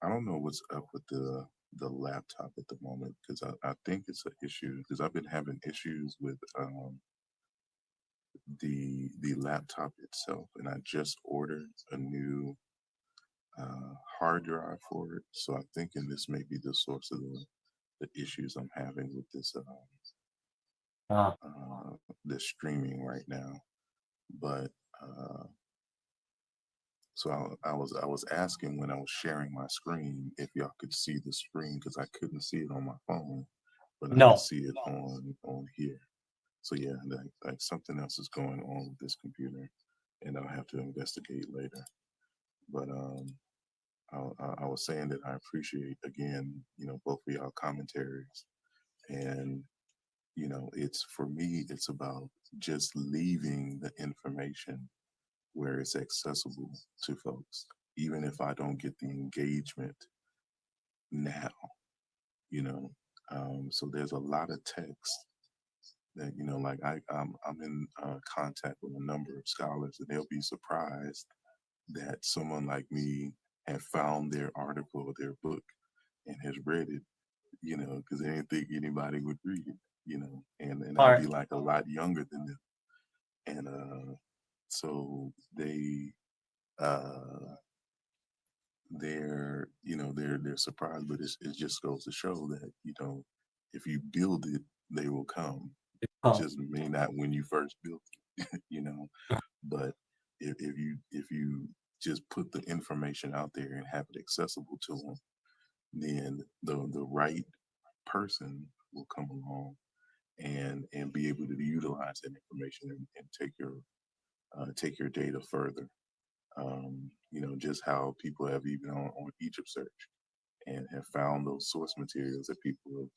I don't know what's up with the laptop at the moment, because I think it's an issue, because I've been having issues with the laptop itself, and I just ordered a new hard drive for it. So I'm thinking this may be the source of the issues I'm having with this streaming right now. But so I was asking when I was sharing my screen if y'all could see the screen, because I couldn't see it on my phone, but I could see it on here. So yeah, like something else is going on with this computer, and I'll have to investigate later. But I was saying that I appreciate, again, both of y'all commentaries. And, it's, for me, it's about just leaving the information where it's accessible to folks, even if I don't get the engagement now, you know. So there's a lot of text that, like I'm in contact with a number of scholars, and they'll be surprised that someone like me have found their article or their book and has read it, because they didn't think anybody would read it, and All I'll be right. like a lot younger than them. And so uh, they're surprised, but it just goes to show that, if you build it, they will come. Oh, Just may not when you first built it, but if you just put the information out there and have it accessible to them, then the right person will come along and be able to utilize that information and take your data further. Just how people have even on Egypt search and have found those source materials that people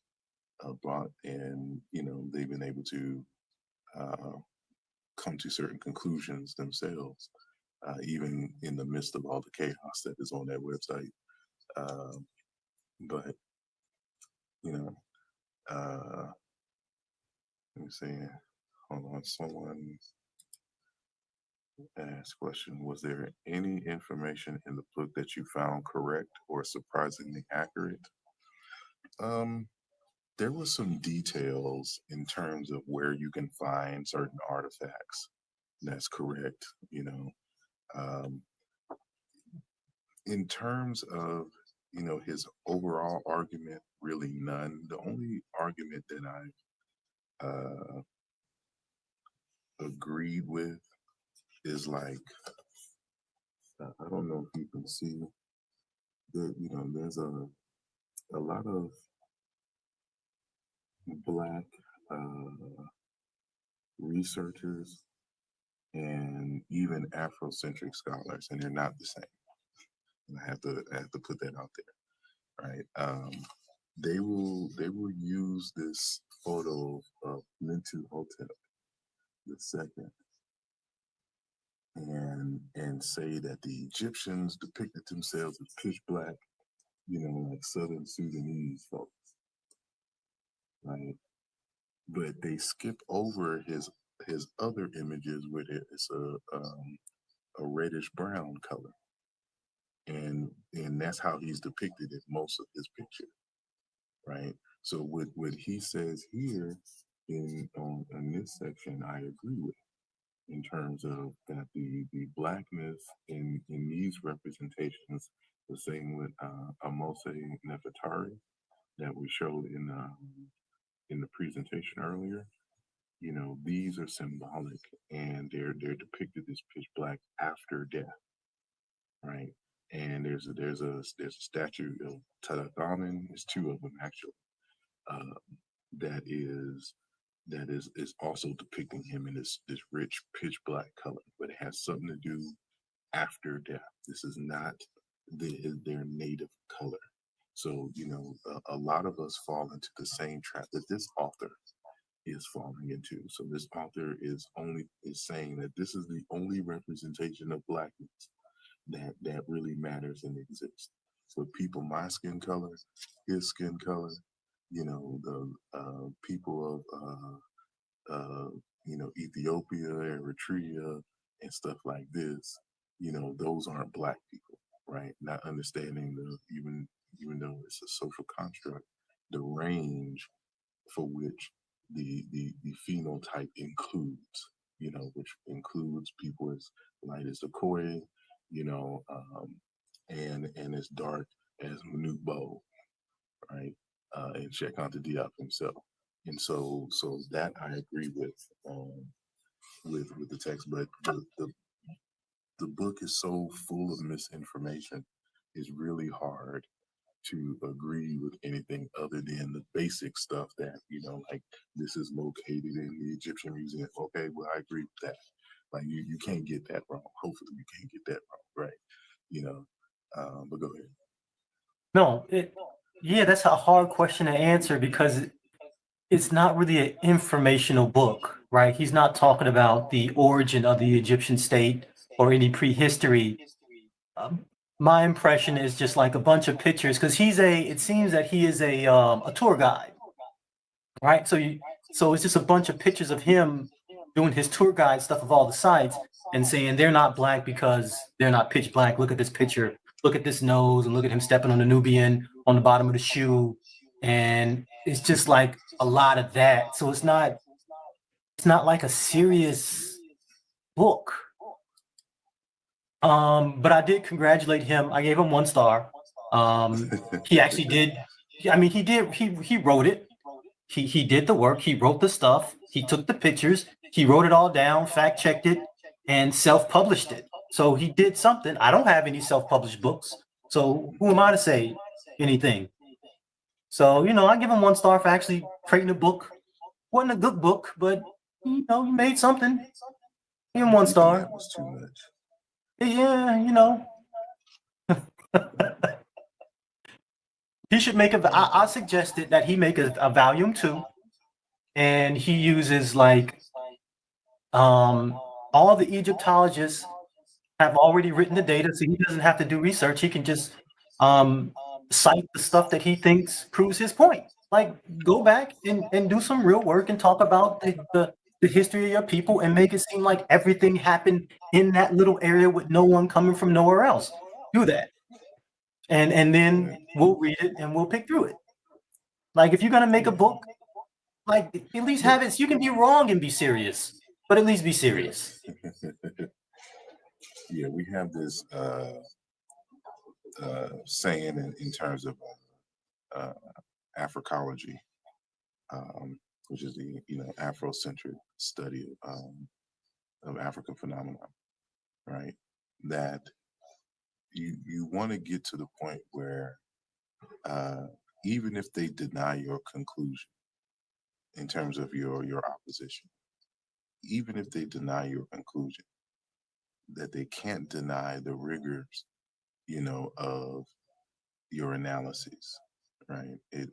have brought, and they've been able to come to certain conclusions themselves, even in the midst of all the chaos that is on that website. But let me see. Hold on, someone asked a question: was there any information in the book that you found correct or surprisingly accurate? There was some details in terms of where you can find certain artifacts. That's correct. Um, in terms of his overall argument, really none. The only argument that I've agreed with is like, I don't know if you can see that, there's a lot of Black researchers and even Afrocentric scholars, and they're not the same. And I have to put that out there, right? They will use this photo of Mentuhotep the second and say that the Egyptians depicted themselves as pitch black, like Southern Sudanese folks, right? But they skip over his other images where it's a reddish brown color, and that's how he's depicted in most of his picture, right? So what he says here in this section, I agree with, in terms of that the blackness in these representations, the same with Amose Nefertari that we showed in the presentation earlier. These are symbolic, and they're depicted as pitch black after death, right? And there's a statue of Tutankhamun. There's two of them actually. Uh, that is also depicting him in this rich pitch black color, but it has something to do after death. This is not their native color. So a lot of us fall into the same trap that this author is falling into. So this author is saying that this is the only representation of blackness that really matters and exists. For people my skin color, his skin color, the people of Ethiopia, Eritrea, and stuff like this, those aren't black people, right? Not understanding even though it's a social construct, the range for which the phenotype includes, which includes people as light as the Koi, and as dark as Manute Bo, right? And Cheikh Diop himself. And so that I agree with the text, but the book is so full of misinformation. It's really hard to agree with anything other than the basic stuff that, like, this is located in the Egyptian Museum. Okay, well, I agree with that. Like, you can't get that wrong. Hopefully you can't get that wrong, right? But go ahead. No, yeah, that's a hard question to answer because it's not really an informational book, right? He's not talking about the origin of the Egyptian state or any prehistory. My impression is just like a bunch of pictures because it seems that he is a tour guide, right? So it's just a bunch of pictures of him doing his tour guide stuff of all the sites and saying they're not black because they're not pitch black. Look at this picture. Look at this nose and look at him stepping on the Nubian on the bottom of the shoe. And it's just like a lot of that. So it's not like a serious book. But I did congratulate him. I gave him 1 star. He actually did. I mean, he wrote it. He did the work. He wrote the stuff. He took the pictures. He wrote it all down, fact checked it, and self-published it. So he did something. I don't have any self-published books. So who am I to say anything? So, I give him 1 star for actually creating a book. Wasn't a good book, but he made something. Give him 1 star. That was too much. Yeah, he should make I suggested that he make a volume 2, and he uses like all the Egyptologists have already written the data, so he doesn't have to do research. He can just cite the stuff that he thinks proves his point. Like, go back and do some real work and talk about the history of your people and make it seem like everything happened in that little area with no one coming from nowhere else. Do that. And then we'll read it and we'll pick through it. Like, if you're gonna make a book, like, at least have it so you can be wrong and be serious, but at least be serious. Yeah, we have this saying in terms of Afrocology, which is the Afrocentric study of African phenomena, right? That you want to get to the point where even if they deny your conclusion in terms of your opposition, even if they deny your conclusion, that they can't deny the rigors, of your analysis, right? It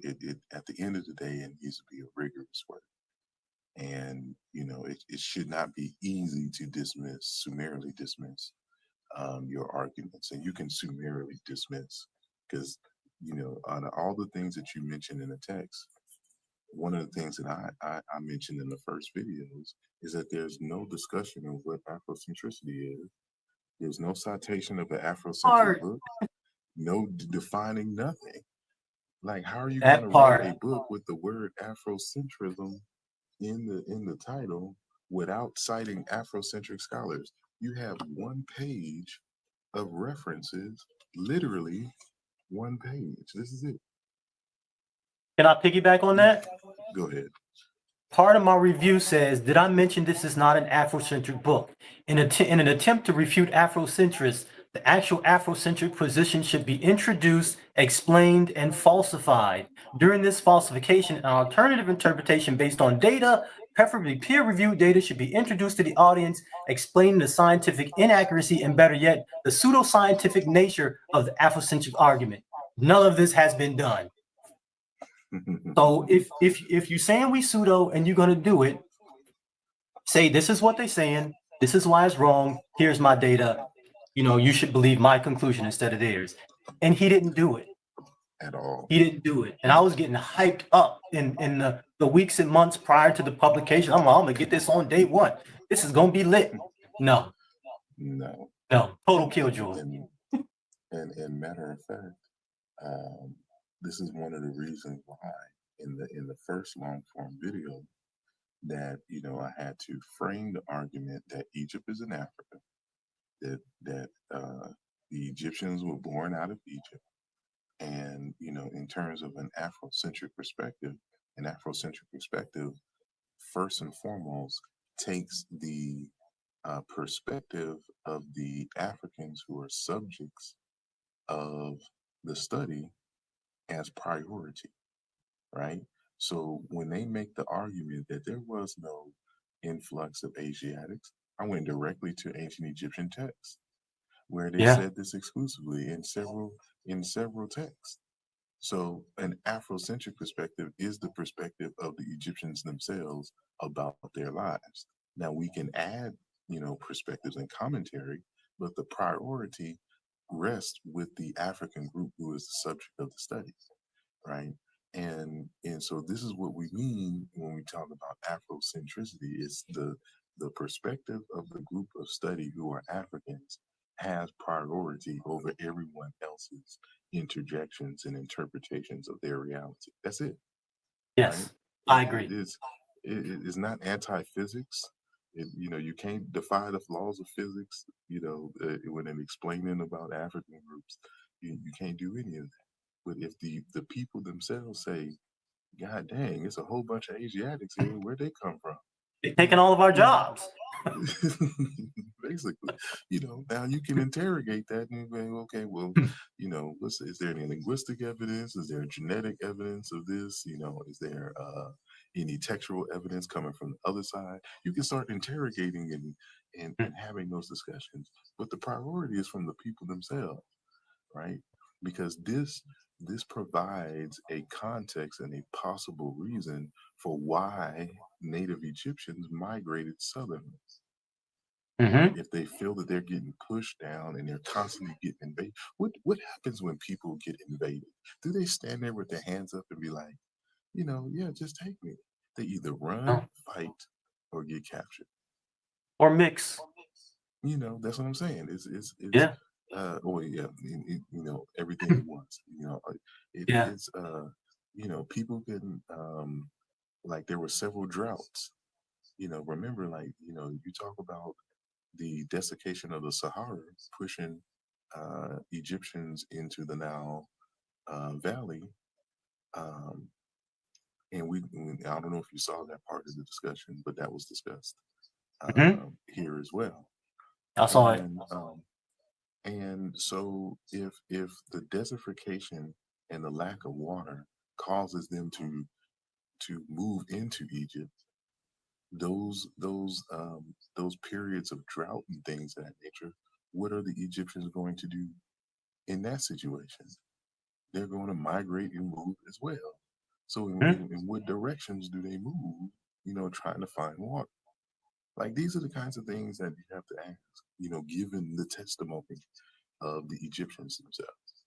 at the end of the day, it needs to be a rigorous work. And, it should not be easy to summarily dismiss your arguments. And you can summarily dismiss because, out of all the things that you mentioned in the text, one of the things that I mentioned in the first videos is that there's no discussion of what Afrocentricity is. There's no citation of an Afrocentric book, no defining nothing. Like, how are you going to write a book with the word Afrocentrism in the title without citing Afrocentric scholars? You have 1 page of references, literally 1 page. This is it. Can I piggyback on that? Go ahead. Part of my review says, did I mention this is not an Afrocentric book? In an attempt to refute Afrocentrists, the actual Afrocentric position should be introduced, explained, and falsified. During this falsification, an alternative interpretation based on data, preferably peer-reviewed data, should be introduced to the audience, explaining the scientific inaccuracy and, better yet, the pseudoscientific nature of the Afrocentric argument. None of this has been done. So if you're saying we pseudo and you're gonna do it, say this is what they're saying, this is why it's wrong, here's my data, you should believe my conclusion instead of theirs. And he didn't do it. At all. He didn't do it. And I was getting hyped up in the weeks and months prior to the publication. I'm gonna get this on day 1. This is gonna be lit. No. Total killjoy. And matter of fact, this is one of the reasons why in the first long form video that I had to frame the argument that Egypt is in Africa, that the Egyptians were born out of Egypt, and in terms of an Afrocentric perspective, first and foremost takes the perspective of the Africans who are subjects of the study as priority, right? So when they make the argument that there was no influx of Asiatics, I went directly to ancient Egyptian texts. where they said this exclusively in several texts. So an Afrocentric perspective is the perspective of the Egyptians themselves about their lives. Now we can add, perspectives and commentary, but the priority rests with the African group who is the subject of the study, right? And so this is what we mean when we talk about Afrocentricity. Is the perspective of the group of study who are Africans has priority over everyone else's interjections and interpretations of their reality. That's it. Yes, right? I agree. It's not anti-physics. You can't defy the laws of physics. When I'm explaining about African groups, you can't do any of that. But if the people themselves say, "God dang, it's a whole bunch of Asiatics here. Where'd they come from?" They're taking all of our jobs. Basically, now you can interrogate that and go, okay, well, is there any linguistic evidence? Is there genetic evidence of this? Is there any textual evidence coming from the other side? You can start interrogating and having those discussions. But the priority is from the people themselves, right? Because this provides a context and a possible reason for why native Egyptians migrated southernly. If they feel that they're getting pushed down and they're constantly getting invaded, what happens when people get invaded? Do they stand there with their hands up and be like, yeah, just take me? They either run, fight, or get captured, or mix. That's what I'm saying. It's everything at once. It's people can like there were several droughts. Remember, you talk about the desiccation of the Sahara pushing Egyptians into the Nile Valley. And I don't know if you saw that part of the discussion, but that was discussed here as well. I saw it. And so if the desertification and the lack of water causes them to move into Egypt, those periods of drought and things of that nature, what are the Egyptians going to do in that situation? They're going to migrate and move as well. So in what directions do they move, trying to find water? Like these are the kinds of things that you have to ask, given the testimony of the Egyptians themselves,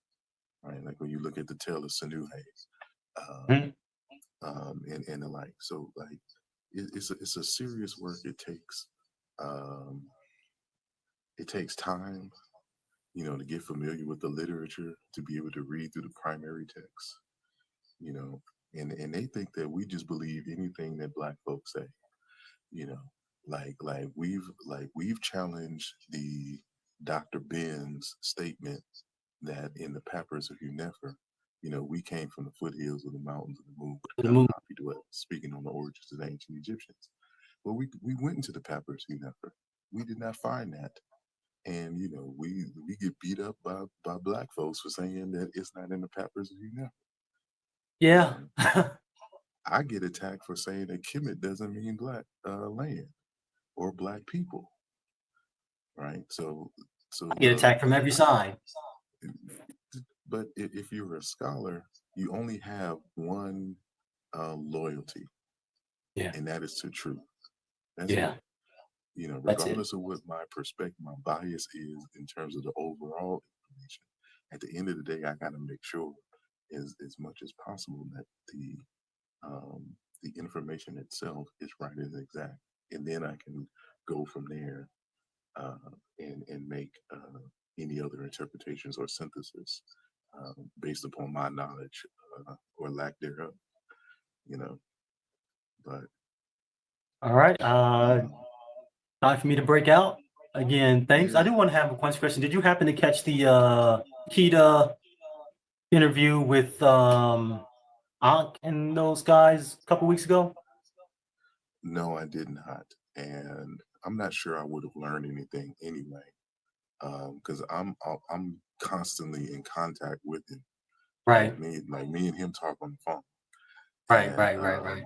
right? Like when you look at the tale of Senuhe, and the like. So like it's a serious work. It takes time, to get familiar with the literature, to be able to read through the primary text, and they think that we just believe anything that Black folks say, like we've challenged the Dr. Ben's statement that in the Papyrus of Hunefer, we came from the foothills of the mountains of the moon, Poppy dwelt, speaking on the origins of the ancient Egyptians. Well, we went into the Papyrus of Hunefer. We did not find that. And we get beat up by Black folks for saying that it's not in the Papyrus of Hunefer. Yeah. I get attacked for saying that Kemet doesn't mean Black land or Black people, right? So I get attacked from every side. But if you're a scholar, you only have one loyalty, and that is to truth. That's it. Regardless of what my perspective, my bias is in terms of the overall information, at the end of the day, I got to make sure as much as possible that the information itself is right and exact, and then I can go from there and make any other interpretations or synthesis based upon my knowledge or lack thereof. But all right. Time for me to break out. Again, thanks. I do want to have one question. Did you happen to catch the Kita interview with Ankh and those guys a couple weeks ago? No, I did not. And I'm not sure I would have learned anything anyway. Because I'm constantly in contact with him. Right. Me and him talk on the phone. Right.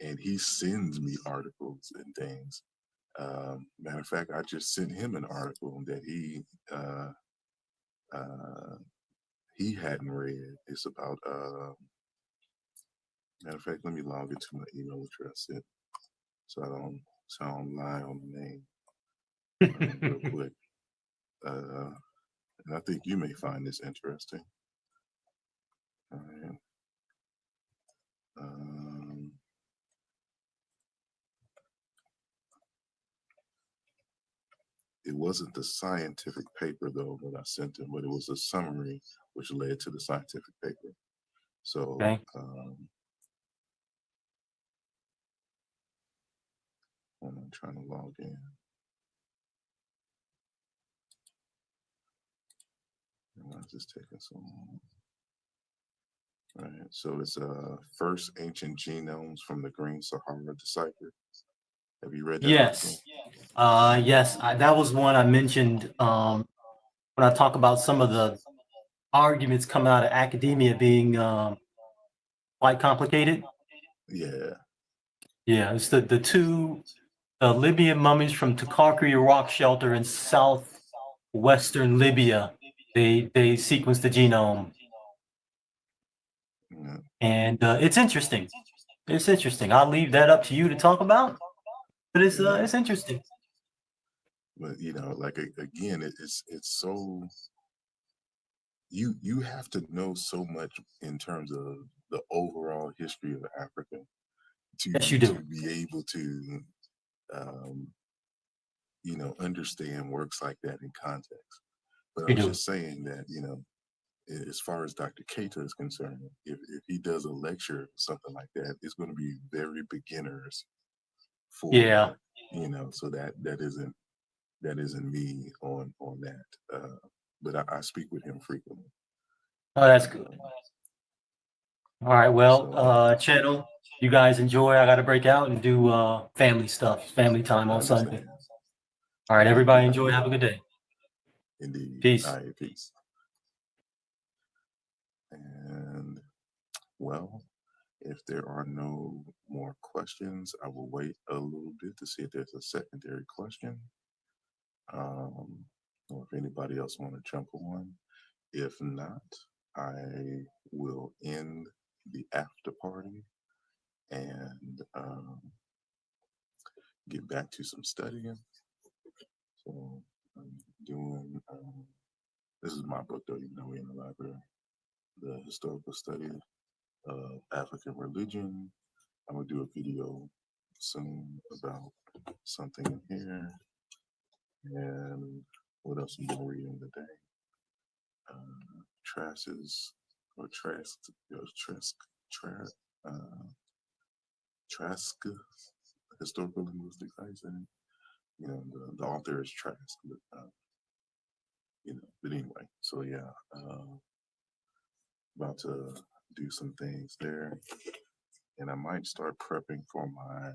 And he sends me articles and things. Matter of fact, I just sent him an article that he hadn't read. It's about matter of fact, let me log into my email address so I don't lie on the name real quick. And I think you may find this interesting. All right. It wasn't the scientific paper though that I sent him, but it was a summary which led to the scientific paper. So okay. I'm trying to log in. Why is this taking so long? All right, so it's first ancient genomes from the Green Sahara deciphered. Have you read that? Yes. Yes, that was one I mentioned when I talk about some of the arguments coming out of academia being quite complicated. Yeah. Yeah, it's the two Libyan mummies from Takarkri rock shelter in southwestern Libya. They sequenced the genome. Yeah. And it's interesting. It's interesting. I'll leave that up to you to talk about. But it's interesting. But you know, like again, it's so you have to know so much in terms of the overall history of Africa Yes, you do. to be able to you know, understand works like that in context. But I was just saying that, you know, as far as Dr. Keita is concerned, if he does a lecture or something like that, it's going to be very beginners for, you know, so that isn't me on that. But I speak with him frequently. Oh, that's good. All right, well, channel, you guys enjoy. I got to break out and do family stuff, family time on Sunday. All right, everybody enjoy. Have a good day. Indeed. Peace. All right, peace. And well, if there are no more questions, I will wait a little bit to see if there's a secondary question. Or if anybody else want to jump on. If not, I will end the after party and get back to some studying. So I'm doing, this is my book though, even though we're in the library, the historical study of African religion. I'm gonna do a video soon about something in here. And what else have you been reading today? Trask, historical linguistics, I say. You know, the author is Trask, but you know, but anyway, so yeah, about to do some things there, and I might start prepping for my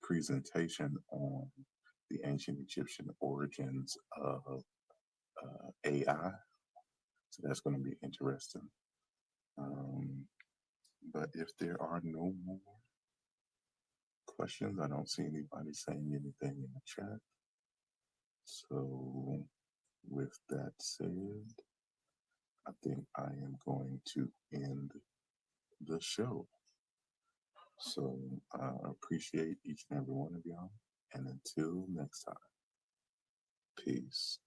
presentation on the ancient Egyptian origins of AI. So that's going to be interesting. But if there are no more questions, I don't see anybody saying anything in the chat. So with that said, I think I am going to end the show. So I appreciate each and every one of y'all. And until next time, peace.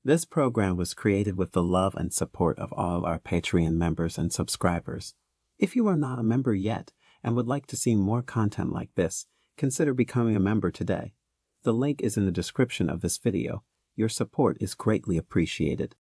This program was created with the love and support of all our Patreon members and subscribers. If you are not a member yet and would like to see more content like this, consider becoming a member today. The link is in the description of this video. Your support is greatly appreciated.